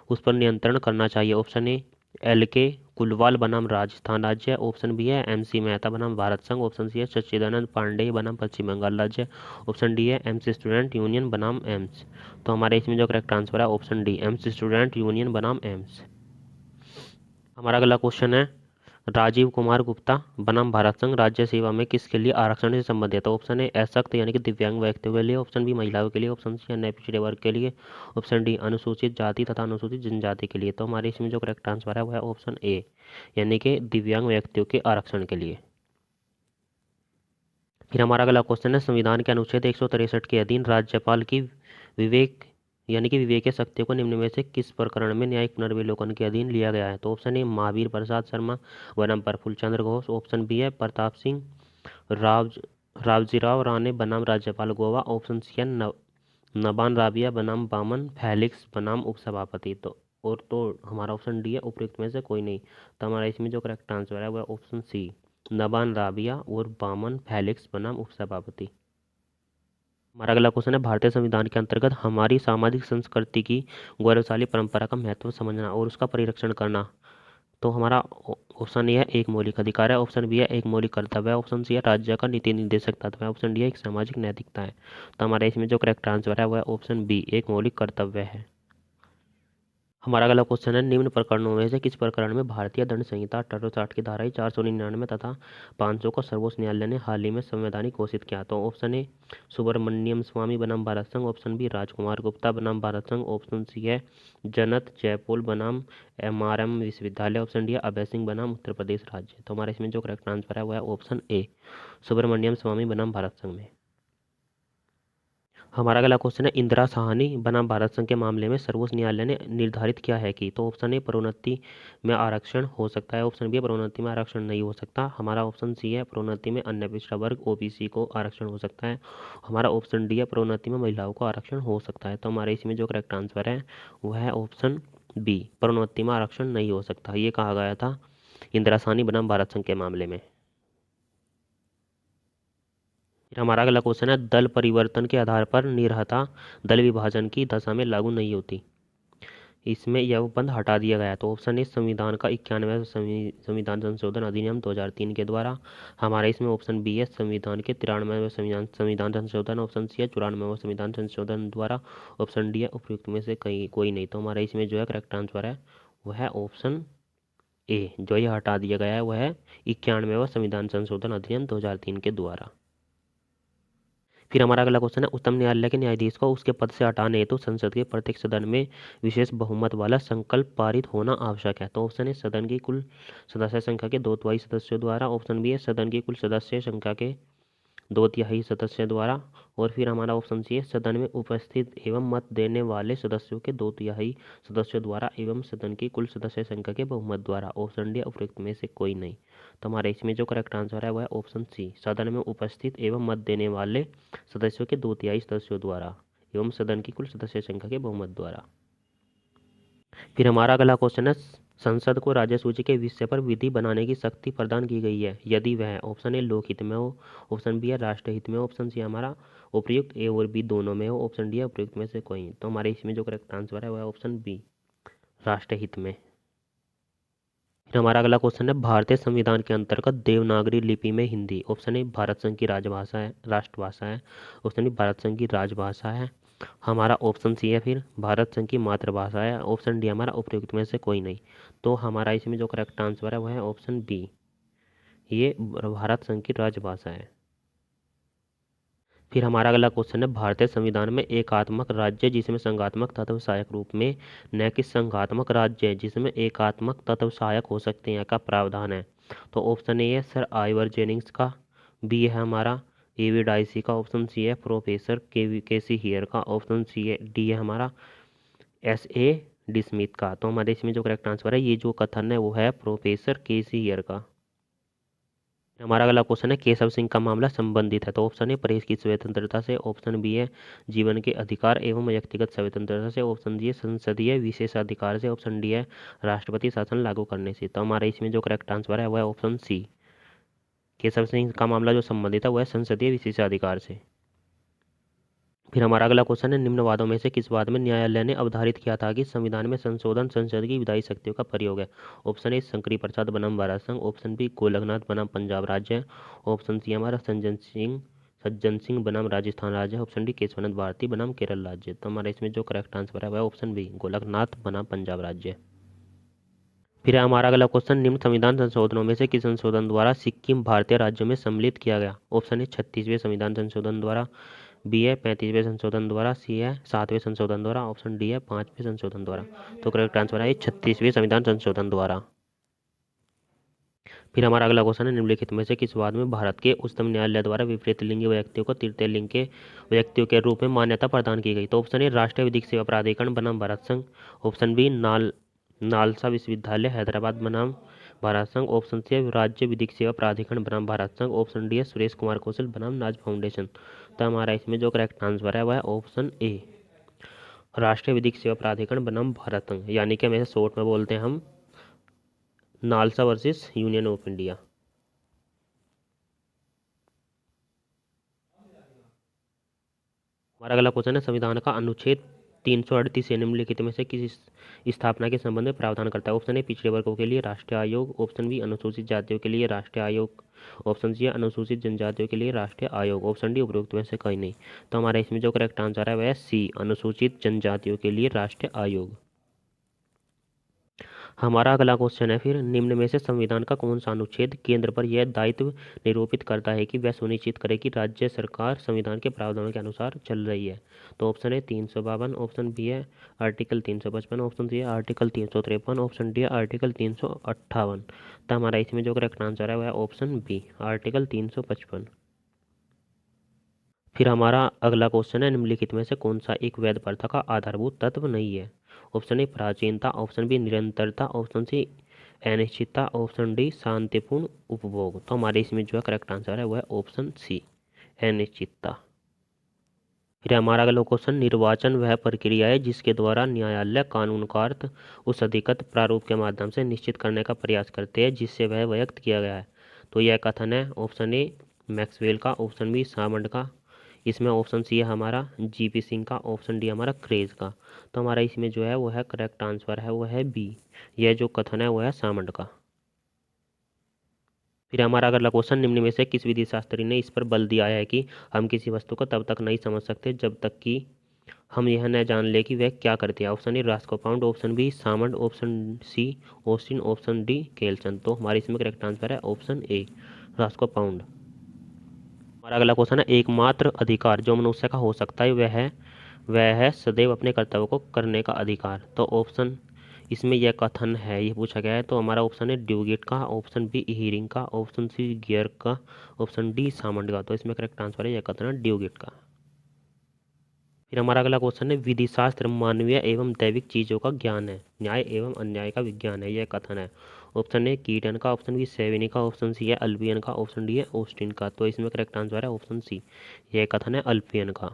उस पर नियंत्रण करना चाहिए? Option A LK. कुलवाल बनाम राजस्थान राज्य, ऑप्शन बी है एम.सी. मेहता बनाम भारत संघ, ऑप्शन सी है सच्चिदानंद पांडेय बनाम पश्चिम बंगाल राज्य, ऑप्शन डी है एम्स स्टूडेंट यूनियन बनाम एम्स। तो हमारे इसमें जो करेक्ट आंसर है option D Ms student union बनाम एम्स। हमारा अगला क्वेश्चन है, राजीव कुमार गुप्ता बनाम भारत संघ राज्य सेवा में किसके लिए आरक्षण से संबंधित है? ऑप्शन ए अशक्त यानी कि दिव्यांग व्यक्तियों के लिए, ऑप्शन बी महिलाओं के लिए, ऑप्शन सी अन्य पिछड़े वर्ग के लिए, ऑप्शन डी अनुसूचित जाति तथा अनुसूचित जनजाति के लिए। तो हमारे इसमें जो करेक्ट आंसर है वह है ऑप्शन ए यानी कि दिव्यांग व्यक्तियों के आरक्षण के लिए। फिर हमारा अगला क्वेश्चन है, संविधान के अनुच्छेद 163 के अधीन राज्यपाल की विवेक यानी कि विवेकीय शक्तियों को निम्न में से किस प्रकरण में न्यायिक पुनर्विलोकन के अधीन लिया गया है? तो ऑप्शन ए महावीर प्रसाद शर्मा बनाम प्रफुल्ल चंद्र घोष, ऑप्शन बी है प्रताप सिंह राव रावजीराव राणे बनाम राज्यपाल गोवा, ऑप्शन सी है नबान राबिया बनाम बामन फेलिक्स बनाम उपसभापति। तो हमारा ऑप्शन डी है उपयुक्त में से कोई नहीं। तो हमारा इसमें जो करेक्ट आंसर है वह ऑप्शन सी नबान राबिया और बामन फेलिक्स बनाम उपसभापति। हमारा अगला क्वेश्चन है, भारतीय संविधान के अंतर्गत हमारी सामाजिक संस्कृति की गौरवशाली परंपरा का महत्व समझना और उसका परिरक्षण करना। तो हमारा ऑप्शन ए है एक मौलिक अधिकार है, ऑप्शन बी है एक मौलिक कर्तव्य है, ऑप्शन सी है राज्य का नीति निर्देशक तत्व है, ऑप्शन डी है एक सामाजिक नैतिकता है। तो हमारे इसमें जो करेक्ट आंसर है वह ऑप्शन बी एक मौलिक कर्तव्य है। हमारा अगला क्वेश्चन है, निम्न प्रकरणों में से किस प्रकरण में भारतीय दंड संहिता 1860 की धाराएं 499 तथा 500 को सर्वोच्च न्यायालय ने हाल ही में संवैधानिक घोषित किया। तो ऑप्शन ए सुब्रमण्यम स्वामी बनाम भारत संघ, ऑप्शन बी राजकुमार गुप्ता बनाम भारत संघ, ऑप्शन सी है जनत जयपोल बनाम MRM विश्वविद्यालय, ऑप्शन डी है अभय सिंह बनाम उत्तर प्रदेश राज्य। तो हमारे इसमें जो करेक्ट आंसर है वह ऑप्शन ए सुब्रमण्यम स्वामी बनाम भारत संघ में। हमारा अगला क्वेश्चन है, इंदिरा साहनी बनाम भारत संघ के मामले में सर्वोच्च न्यायालय ने निर्धारित किया है कि। तो ऑप्शन ए प्रोन्नति में आरक्षण हो सकता है, ऑप्शन बी प्रोन्नति में आरक्षण नहीं हो सकता, हमारा ऑप्शन सी है प्रोन्नति में अन्य पिछड़ा वर्ग OBC को आरक्षण हो सकता है, हमारा ऑप्शन डी है प्रोन्नति में महिलाओं को आरक्षण हो सकता है। तो हमारे इसमें जो करेक्ट आंसर है वह है ऑप्शन बी प्रोन्नति में आरक्षण नहीं हो सकता, ये कहा गया था इंदिरा साहनी बनाम भारत संघ के मामले में। फिर हमारा अगला क्वेश्चन है, दल परिवर्तन के आधार पर निरहता दल विभाजन की दशा में लागू नहीं होती, इसमें यह बंद हटा दिया गया है। तो ऑप्शन ए संविधान का 91वां संविधान संशोधन अधिनियम 2003 के द्वारा, हमारा इसमें ऑप्शन बी है संविधान के 93वें संविधान संशोधन, ऑप्शन सी है 94वां संविधान संशोधन द्वारा, ऑप्शन डी है उपयुक्त में से कहीं कोई नहीं। तो हमारा इसमें जो है करेक्ट आंसर है वह है ऑप्शन ए, जो यह हटा दिया गया है वह है 91वां संविधान संशोधन अधिनियम 2003 के द्वारा। फिर हमारा अगला क्वेश्चन है, उच्चतम न्यायालय के न्यायाधीश को उसके पद से हटाने हेतु संसद के प्रत्येक सदन में विशेष बहुमत वाला संकल्प पारित होना आवश्यक है। तो ऑप्शन है सदन की कुल सदस्य संख्या के 2/3 सदस्यों द्वारा, ऑप्शन बी है सदन की कुल सदस्य संख्या के 2/3 सदस्य द्वारा, और फिर हमारा ऑप्शन सी है सदन में उपस्थित एवं मत देने वाले सदस्यों के 2/3 सदस्यों द्वारा एवं सदन की कुल सदस्य संख्या के बहुमत द्वारा, ऑप्शन डी उपयुक्त में से कोई नहीं। तो हमारे इसमें जो करेक्ट आंसर है वह ऑप्शन सी सदन में उपस्थित एवं मत देने वाले सदस्यों के 2/3 सदस्यों द्वारा एवं सदन की कुल सदस्य संख्या के बहुमत द्वारा। फिर हमारा अगला क्वेश्चन है, संसद को राज्य सूची के विषय पर विधि बनाने की शक्ति प्रदान की गई है यदि वह ऑप्शन ए लोकहित में हो, ऑप्शन बी है राष्ट्रहित में, ऑप्शन सी हमारा उपयुक्त ए और बी दोनों में हो, ऑप्शन डी है उपयुक्त में से कोई। तो हमारे इसमें जो करेक्ट आंसर है वह ऑप्शन बी राष्ट्रहित में। फिर हमारा अगला क्वेश्चन है, भारतीय संविधान के अंतर्गत देवनागरी लिपि में हिंदी, ऑप्शन ए भारत संघ की राजभाषा है राष्ट्रभाषा है, ऑप्शन बी भारत संघ की राजभाषा है, हमारा ऑप्शन सी है फिर भारत संघ की मातृभाषा है, ऑप्शन डी हमारा उपयुक्त में से कोई नहीं। तो हमारा इसमें जो करेक्ट आंसर है वह है ऑप्शन बी, ये भारत संघ की राजभाषा है। फिर हमारा अगला क्वेश्चन है, भारतीय संविधान में एकात्मक राज्य जिसमें संघात्मक तत्व सहायक रूप में न कि संघात्मक राज्य जिसमें एकात्मक तत्व सहायक हो सकते हैं का प्रावधान है। तो ऑप्शन ए है सर आइवर जेनिंग्स का, बी है हमारा एवी डाइसी का, ऑप्शन सी है प्रोफेसर केसी हियर का, ऑप्शन सी है डी है हमारा SA डी स्मिथ का। तो हमारे इसमें जो करेक्ट आंसर है ये जो कथन है वो है प्रोफेसर केसी हियर का। हमारा अगला क्वेश्चन है, केशव सिंह का मामला संबंधित है। तो ऑप्शन ए प्रेस की स्वतंत्रता से, ऑप्शन बी है जीवन के अधिकार एवं व्यक्तिगत स्वतंत्रता से, ऑप्शन डी है संसदीय विशेषाधिकार से, ऑप्शन डी है राष्ट्रपति शासन लागू करने से। तो हमारे इसमें जो करेक्ट आंसर है वह ऑप्शन सी केशव सिंह का मामला जो संबंधित है वह संसदीय विशेषाधिकार से। फिर हमारा अगला क्वेश्चन है, निम्न वादों में से किस वाद में न्यायालय ने अवधारित किया था कि संविधान में संशोधन संसद की विधायी शक्तियों का प्रयोग है। ऑप्शन ए शंकरी प्रसाद बनाम भारत संघ, ऑप्शन बी गोलकनाथ बनाम पंजाब राज्य, ऑप्शन सी हमारा सज्जन सिंह बनाम राजस्थान राज्य, ऑप्शन डी केशवनाथ भारती बनाम केरल राज्य। तो हमारा इसमें जो करेक्ट आंसर है वह ऑप्शन बी गोलकनाथ बनाम पंजाब राज्य। फिर हमारा अगला क्वेश्चन, निम्न संविधान संशोधनों में से किस संशोधन द्वारा सिक्किम भारतीय राज्यों में सम्मिलित किया गया। ऑप्शन ए 36वें संविधान संशोधन द्वारा, बी है 35वें संशोधन द्वारा, सी है 7वें संशोधन द्वारा, ऑप्शन डी है 5वें संशोधन द्वारा। तो करेक्ट आंसर है 36वें संविधान संशोधन द्वारा। फिर हमारा अगला क्वेश्चन है, निम्नलिखित में से किस वाद में भारत के उच्चतम न्यायालय द्वारा विपरीत लिंगी व्यक्तियों को तृतीय लिंग के व्यक्तियों के रूप में मान्यता प्रदान की गई। तो ऑप्शन ए राष्ट्रीय विधिक सेवा प्राधिकरण बनाम भारत संघ, ऑप्शन बी नालसा विश्वविद्यालय हैदराबाद बनाम भारत संघ, ऑप्शन सी है राज्य विधिक सेवा प्राधिकरण बनाम भारत संघ, ऑप्शन डी है सुरेश कुमार कौशल बनाम नाज फाउंडेशन। तो हमारा इसमें जो करेक्ट आंसर है वह ऑप्शन ए राष्ट्रीय विधिक सेवा प्राधिकरण बनाम भारत संघ, यानी कि हमें शॉर्ट में बोलते हैं हम NALSA versus union of India. हमारा अगला क्वेश्चन है, संविधान का अनुच्छेद 338 निम्नलिखित में से किस स्थापना के संबंध में प्रावधान करता है? ऑप्शन ए पिछड़े वर्गों के लिए राष्ट्रीय आयोग, ऑप्शन बी अनुसूचित जातियों के लिए राष्ट्रीय आयोग, ऑप्शन सी अनुसूचित जनजातियों के लिए राष्ट्रीय आयोग, ऑप्शन डी उपरोक्त में से कोई नहीं। तो हमारा इसमें जो करेक्ट आंसर है वह है सी, अनुसूचित जनजातियों के लिए राष्ट्रीय आयोग। हमारा अगला क्वेश्चन है, फिर निम्न में से संविधान का कौन सा अनुच्छेद केंद्र पर यह दायित्व निरूपित करता है कि वह सुनिश्चित करे कि राज्य सरकार संविधान के प्रावधानों के अनुसार चल रही है? तो ऑप्शन है 352, ऑप्शन बी है आर्टिकल 355, ऑप्शन सी है आर्टिकल 353, ऑप्शन डी है आर्टिकल 358। तो हमारा इसमें जो करेक्ट आंसर है वह ऑप्शन बी, आर्टिकल 355। फिर हमारा अगला क्वेश्चन है, निम्नलिखित में से कौन सा एक वैध प्रथा का आधारभूत तत्व नहीं है? ऑप्शन ए प्राचीनता, ऑप्शन बी निरंतरता, ऑप्शन सी अनिश्चितता, ऑप्शन डी शांतिपूर्ण उपभोग। तो हमारे इसमें जो है करेक्ट आंसर है वह ऑप्शन सी, अनिश्चितता। फिर हमारा अगला क्वेश्चन, निर्वाचन वह प्रक्रिया है जिसके द्वारा न्यायालय कानून का अर्थ उस अधिकृत प्रारूप के माध्यम से निश्चित करने का प्रयास करते हैं जिससे वह व्यक्त किया गया है। तो यह कथन है ऑप्शन ए मैक्सवेल का, ऑप्शन बी सामंड का, इसमें ऑप्शन सी है हमारा जीपी सिंह का, ऑप्शन डी हमारा क्रेज का। तो हमारा इसमें जो है वो है करेक्ट आंसर है वो है बी, यह जो कथन है वो है सामंड का। फिर हमारा अगला क्वेश्चन, निम्न में से किस विधि शास्त्री ने इस पर बल दिया है कि हम किसी वस्तु को तब तक नहीं समझ सकते जब तक कि हम यह न जान ले कि वह क्या करती है? Option A Roscoe Pound, option B Salmond, option C Austin, option D Kelsen. तो हमारे इसमें करेक्ट आंसर है ऑप्शन ए, रास्को पाउंड। हमारा अगला क्वेश्चन है, एकमात्र अधिकार जो मनुष्य का हो सकता है वह है सदैव अपने कर्तव्य को करने का अधिकार। तो ऑप्शन इसमें यह कथन है ये पूछा गया है, तो हमारा ऑप्शन है ड्यूगेट का, ऑप्शन बी हियरिंग का, ऑप्शन सी गियर का, ऑप्शन डी सामंड का। तो इसमें करेक्ट आंसर है यह कथन है ड्यूगेट का। फिर हमारा अगला क्वेश्चन है, विधि शास्त्र मानवीय एवं दैविक चीजों का ज्ञान है, न्याय एवं अन्याय का विज्ञान है, यह कथन है। ऑप्शन ए कीटन का, ऑप्शन बी सेवेनी का, ऑप्शन सी है अल्बियन का, ऑप्शन डी है ऑस्टिन का। तो इसमें करेक्ट आंसर है ऑप्शन सी, यह कथन है अल्बियन का।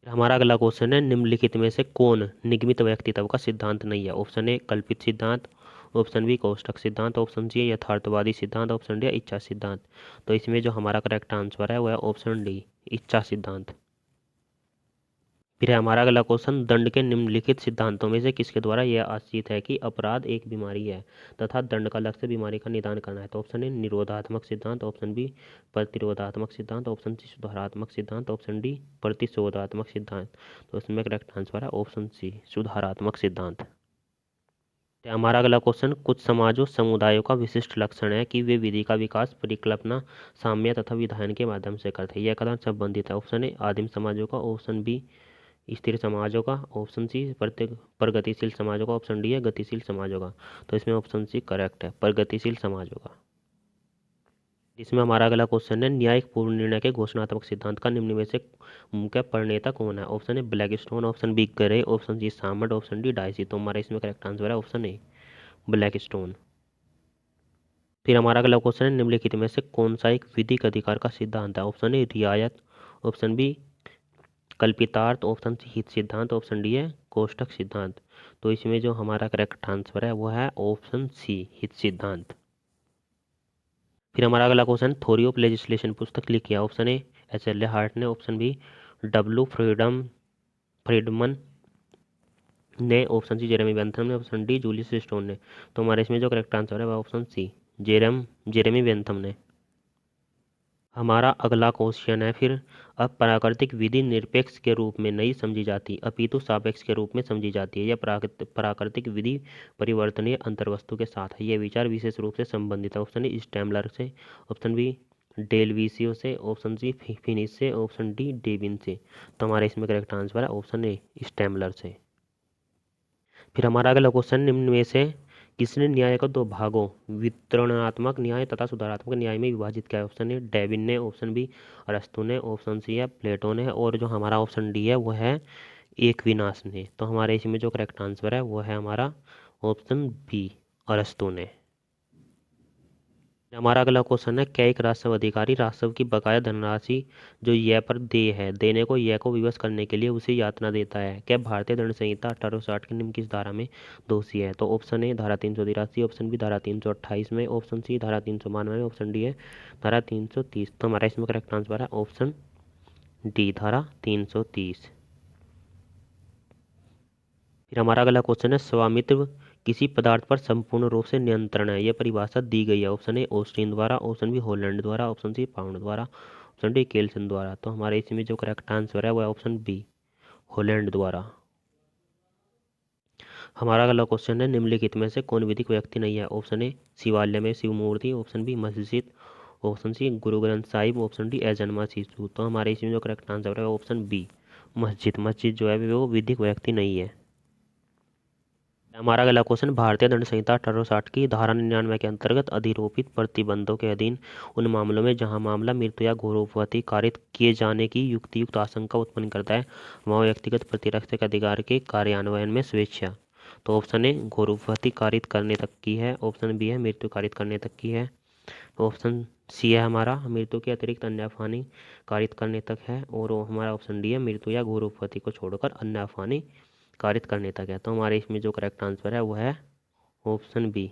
हमारा अगला क्वेश्चन है, निम्नलिखित में से कौन निगमित व्यक्तित्व का सिद्धांत नहीं है? ऑप्शन ए कल्पित सिद्धांत, ऑप्शन बी कोष्ठक सिद्धांत, ऑप्शन सी यथार्थवादी सिद्धांत, ऑप्शन डी इच्छा सिद्धांत। तो इसमें जो हमारा करेक्ट आंसर है वह ऑप्शन डी, इच्छा सिद्धांत। फिर हमारा अगला क्वेश्चन, दंड के निम्नलिखित सिद्धांतों में से किसके द्वारा यह आश्चित है कि अपराध एक बीमारी है तथा दंड का लक्ष्य बीमारी का निदान करना है? तो ऑप्शन ए निरोधात्मक सिद्धांत, ऑप्शन बी प्रतिरोधात्मक सिद्धांत, ऑप्शन सी सुधारात्मक सिद्धांत, ऑप्शन डी प्रतिशोधात्मक सिद्धांत। तो इसमें करेक्ट आंसर है ऑप्शन सी, सुधारात्मक सिद्धांत। हमारा अगला क्वेश्चन, कुछ समाजों समुदायों का विशिष्ट लक्षण है कि वे विधि का विकास परिकल्पना साम्य तथा विधायन के माध्यम से करते हैं, यह कथन संबंधित है? ऑप्शन ए आदिम समाजों का, ऑप्शन बी स्थिर समाजों का, ऑप्शन सी प्रगतिशील समाजों का, ऑप्शन डी है गतिशील समाजों का। तो इसमें ऑप्शन सी करेक्ट है, प्रगतिशील समाजों का। इसमें हमारा अगला क्वेश्चन है, न्यायिक पूर्ण निर्णय के घोषणात्मक सिद्धांत का निम्न में से मुख्य प्रणेता कौन है? Option A Blackstone, option B Grey, option C Salmond, option D Dicey. तो हमारा इसमें करेक्ट आंसर है ऑप्शन ए, ब्लैकस्टोन। फिर हमारा अगला क्वेश्चन है, निम्नलिखित में से कौन सा एक विधिक अधिकार का सिद्धांत है? ऑप्शन ए रियायत, ऑप्शन बी कल्पितार्थ, ऑप्शन सी हित सिद्धांत, ऑप्शन डी है कोष्ठक सिद्धांत। तो इसमें जो हमारा करेक्ट आंसर है वो है ऑप्शन सी, हित सिद्धांत। फिर हमारा अगला क्वेश्चन, थ्योरी ऑफ लेजिस्लेशन पुस्तक लिखी है? ऑप्शन ए एच.एल. हार्ट ने, ऑप्शन बी डब्ल्यू फ्रीडमन ने, ऑप्शन सी जेरेमी बेंथम ने, ऑप्शन डी जूलियस स्टोन ने। तो हमारे इसमें जो करेक्ट आंसर है वह ऑप्शन सी, जेरेमी बेंथम ने। हमारा अगला क्वेश्चन है, फिर अब प्राकृतिक विधि निरपेक्ष के रूप में नहीं समझी जाती अपितु सापेक्ष के रूप में समझी जाती है। यह प्राकृतिक विधि परिवर्तनीय अंतर्वस्तु के साथ है, यह विचार विशेष रूप से संबंधित है? ऑप्शन ए स्टैमलर से, ऑप्शन बी डेलविसियो से, ऑप्शन सी फिनिश से, ऑप्शन डी डेविन से। तो हमारे इसमें करेक्ट आंसर है ऑप्शन ए स्टैमलर से। फिर हमारा अगला क्वेश्चन, निम्न में से किसने न्याय को दो भागों वितरणात्मक न्याय तथा सुधारात्मक न्याय में विभाजित किया है? ऑप्शन ए डेविन ने, ऑप्शन बी अरस्तु ने, ऑप्शन सी है प्लेटो ने, और जो हमारा ऑप्शन डी है वो है एक्विनास ने। तो हमारे इसमें जो करेक्ट आंसर है वो है हमारा ऑप्शन बी, अरस्तु ने। हमारा अगला क्वेश्चन है, क्या एक राजस्व अधिकारी राजस्व की बकाया धनराशि जो यह पर देय है देने को यह को विवश करने के लिए उसे यातना देता है? क्या भारतीय दंड संहिता 1860 के निम्न किस धारा में दोषी है? तो ऑप्शन ए धारा 383, ऑप्शन बी धारा 328 में, ऑप्शन सी धारा 392 में, ऑप्शन डी है धारा 330। तो हमारा इसमें करेक्ट आंसर है ऑप्शन डी धारा 330। फिर हमारा अगला क्वेश्चन है स्वामित्व किसी पदार्थ पर संपूर्ण रूप से नियंत्रण है, यह परिभाषा दी गई है। ऑप्शन ए ऑस्टिन द्वारा, ऑप्शन बी हॉलैंड द्वारा, ऑप्शन सी पाउंड द्वारा, ऑप्शन डी केल्सन द्वारा। तो हमारे इसमें जो करेक्ट आंसर है वो है ऑप्शन बी हॉलैंड द्वारा। हमारा अगला क्वेश्चन है निम्नलिखित में से कौन विधिक व्यक्ति नहीं है। ऑप्शन ए शिवालय में शिव मूर्ति, ऑप्शन बी मस्जिद, option C Guru Granth Sahib, option D अजन्मा शिशु। तो हमारे इसमें जो करेक्ट आंसर है ऑप्शन बी मस्जिद। मस्जिद जो है वो विधिक व्यक्ति नहीं है। हमारा अगला क्वेश्चन भारतीय दंड संहिता 1860 की धारा 99 के अंतर्गत अधिरोपित प्रतिबंधों के अधीन उन मामलों में जहां मामला मृत्यु या घोरोपहति कारित किए जाने की युक्तियुक्त आशंका उत्पन्न करता है वहां व्यक्तिगत प्रतिरक्षक के अधिकार के कार्यान्वयन में स्वेच्छा। तो ऑप्शन ए घोरोपहति कारित करने तक की है, ऑप्शन बी है मृत्यु कारित करने तक की है, ऑप्शन सी है हमारा मृत्यु के अतिरिक्त अन्य हानि कारित करने तक है, और हमारा ऑप्शन डी है मृत्यु या घोरोपहति को छोड़कर अन्य हानि कारित करने तक है। तो हमारे इसमें जो करेक्ट आंसर है वो है ऑप्शन बी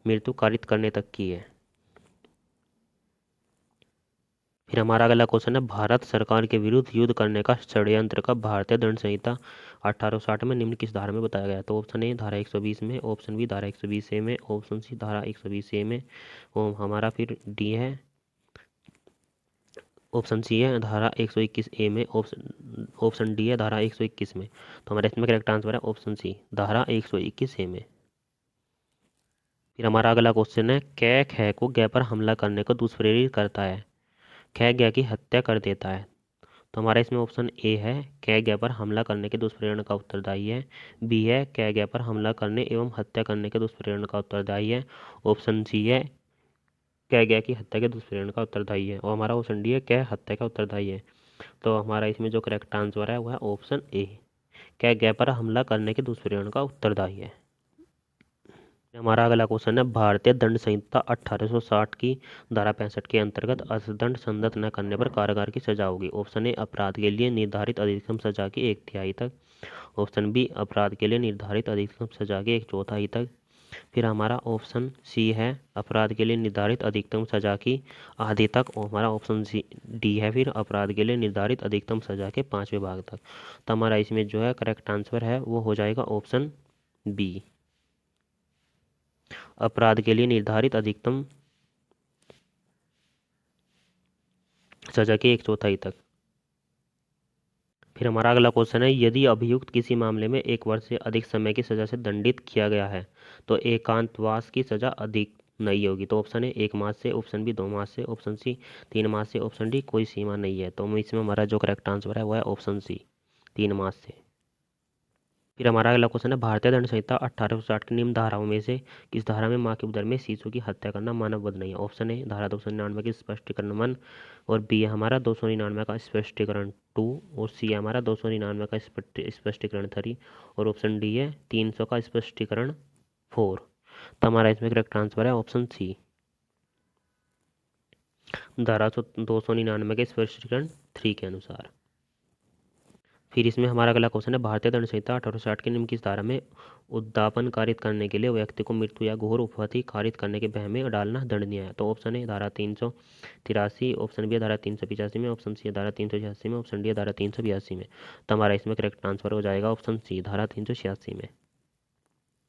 मृत्यु कारित करने तक की है। फिर हमारा अगला क्वेश्चन है भारत सरकार के विरुद्ध युद्ध करने का षड्यंत्र का भारतीय दंड संहिता 1860 में निम्न किस धारा में बताया गया है। तो ऑप्शन ए धारा 120 में, ऑप्शन बी धारा 120 ए में, ऑप्शन सी धारा 120 ए में, और हमारा फिर डी है ऑप्शन सी है धारा 121 ए में, ऑप्शन डी है धारा 121 में। तो हमारा इसमें करेक्ट आंसर है ऑप्शन सी धारा 121 ए में। फिर हमारा अगला क्वेश्चन है कै खे को गै पर हमला करने को दुष्प्रेरित करता है, कै गै की हत्या कर देता है। तो हमारा इसमें ऑप्शन ए है कै गै पर हमला करने के दुष्प्रेरण का उत्तरदायी है, बी है कै गै पर हमला करने एवं हत्या करने के दुष्प्रेरण का उत्तरदायी है, ऑप्शन सी है कै गै की हत्या के दुष्प्रेरण का उत्तरदायी है, और हमारा ऑप्शन डी है कै हत्या का उत्तरदायी है। तो हमारा इसमें जो करेक्ट आंसर है वह है ऑप्शन ए कै गै पर हमला करने के दुष्प्रेरण का उत्तरदायी है। हमारा अगला क्वेश्चन है भारतीय दंड संहिता 1860 की धारा 65 के अंतर्गत अर्थदंड संदत न करने पर कारागार की सजा होगी। ऑप्शन ए अपराध के लिए निर्धारित अधिकतम सजा की 1/3 तक, ऑप्शन बी अपराध के लिए निर्धारित अधिकतम सजा की 1/4 तक, फिर हमारा ऑप्शन सी है अपराध के लिए निर्धारित अधिकतम सजा की आधे तक, और हमारा ऑप्शन सी डी है फिर अपराध के लिए निर्धारित अधिकतम सजा के 5वें भाग तक। तो हमारा इसमें जो है करेक्ट आंसर है वो हो जाएगा ऑप्शन बी अपराध के लिए निर्धारित अधिकतम सजा के 1/4 तक। फिर हमारा अगला क्वेश्चन है यदि अभियुक्त किसी मामले में 1 वर्ष से अधिक समय की सजा से दंडित किया गया है तो एकांतवास की सजा अधिक नहीं होगी। तो ऑप्शन है 1 मास से, ऑप्शन बी 2 मास से, ऑप्शन सी 3 मास से, ऑप्शन डी कोई सीमा नहीं है। तो इसमें हमारा जो करेक्ट आंसर है वो है ऑप्शन सी 3 मास से। फिर हमारा अगला क्वेश्चन है भारतीय दंड संहिता 1860 की निम्न धाराओं में से किस धारा में मां के उदर में शिशु की हत्या करना मानववध नहीं है। ऑप्शन ए धारा 299 की स्पष्टीकरण 1, और बी है हमारा 299 का स्पष्टीकरण 2, और सी है हमारा 299 का स्पष्टीकरण 3, और ऑप्शन डी है 300 का स्पष्टीकरण 4। तो हमारा इसमें करेक्ट आंसर है ऑप्शन सी धारा 299 के स्पष्टीकरण 3 के अनुसार। फिर इसमें हमारा अगला क्वेश्चन है भारतीय दंड संहिता 1860 के निम्न किस धारा में उद्दापन कारित करने के लिए व्यक्ति को मृत्यु या घोर उपहति कारित करने के भय में डालना दंडनीय है। तो ऑप्शन ए धारा 383, ऑप्शन बी धारा 385 में, ऑप्शन सी धारा 386 में, ऑप्शन डी धारा 382 में। तो हमारा इसमें करेक्ट आंसर हो जाएगा ऑप्शन सी धारा 386 में।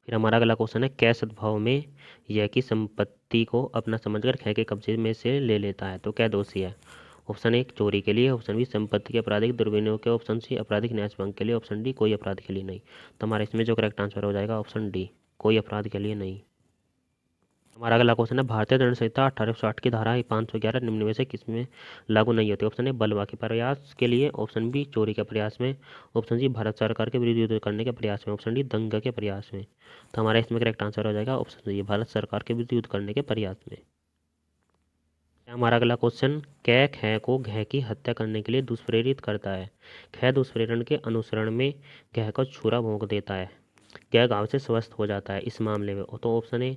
फिर हमारा अगला क्वेश्चन है कै सद्भाव में यह की संपत्ति को अपना समझकर कै के कब्जे में से ले लेता है तो क्या दोषी है। ऑप्शन ए चोरी के लिए, ऑप्शन बी संपत्ति के आपराधिक दुर्विनियोग के, ऑप्शन सी आपराधिक न्यायभंग के लिए, ऑप्शन डी कोई अपराध के लिए नहीं। तो हमारा इसमें जो करेक्ट आंसर हो जाएगा ऑप्शन डी कोई अपराध के लिए नहीं। हमारा अगला क्वेश्चन है भारतीय दंड संहिता 1860 की धारा 511 निम्न में से किसमें लागू नहीं होती। ऑप्शन ए बलवा के प्रयास के लिए, ऑप्शन बी चोरी के प्रयास में, ऑप्शन सी भारत सरकार के विरुद्ध युद्ध करने के प्रयास में, ऑप्शन डी दंगा के प्रयास में। तो हमारा इसमें करेक्ट आंसर हो जाएगा ऑप्शन सी भारत सरकार के विरुद्ध युद्ध करने के प्रयास में। हमारा अगला क्वेश्चन कै खे को घै की हत्या करने के लिए दुष्प्रेरित करता है। कै दुष्प्रेरण के अनुसरण में घै को छुरा भोंक देता है, घै घाव से स्वस्थ हो जाता है इस मामले में। तो ऑप्शन ए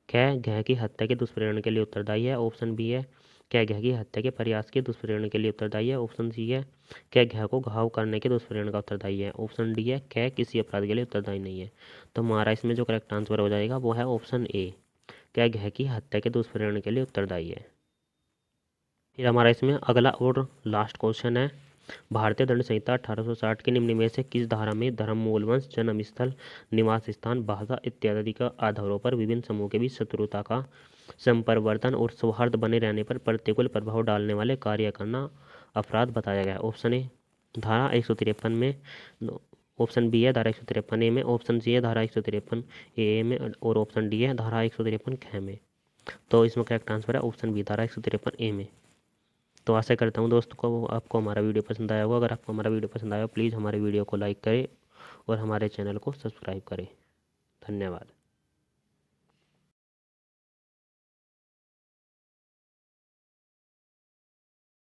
कै घै की हत्या के दुष्प्रेरण के लिए उत्तरदायी है, ऑप्शन बी है कै घै की हत्या के प्रयास के दुष्प्रेरण के लिए उत्तरदायी है, ऑप्शन सी है कै घै को घाव करने के दुष्प्रेरण का उत्तरदायी है, ऑप्शन डी है कै किसी अपराध के लिए उत्तरदायी नहीं है। तो हमारा इसमें जो करेक्ट आंसर हो जाएगा वो है ऑप्शन ए कै घै की हत्या के दुष्प्रेरण के लिए उत्तरदायी है। फिर हमारा इसमें अगला और लास्ट क्वेश्चन है, भारतीय दंड संहिता 1860 के निम्न में से किस धारा में धर्म, मूलवंश, जन्म स्थल, निवास स्थान, भाषा इत्यादि का आधारों पर विभिन्न समूह के बीच शत्रुता का संपरिवर्तन और सौहार्द बने रहने पर प्रतिकूल प्रभाव डालने वाले कार्य करना अपराध बताया गया? ऑप्शन ए धारा 153 में, ऑप्शन बी है धारा 153 ए में, ऑप्शन सी है धारा 153 ए में, और ऑप्शन डी है धारा 153 ख में। तो इसमें करेक्ट आंसर है ऑप्शन बी धारा 153 ए में। तो आशा करता हूँ दोस्तों को आपको हमारा वीडियो पसंद आया होगा। अगर आपको हमारा वीडियो पसंद आया प्लीज़ हमारे वीडियो को लाइक करें और हमारे चैनल को सब्सक्राइब करें। धन्यवाद।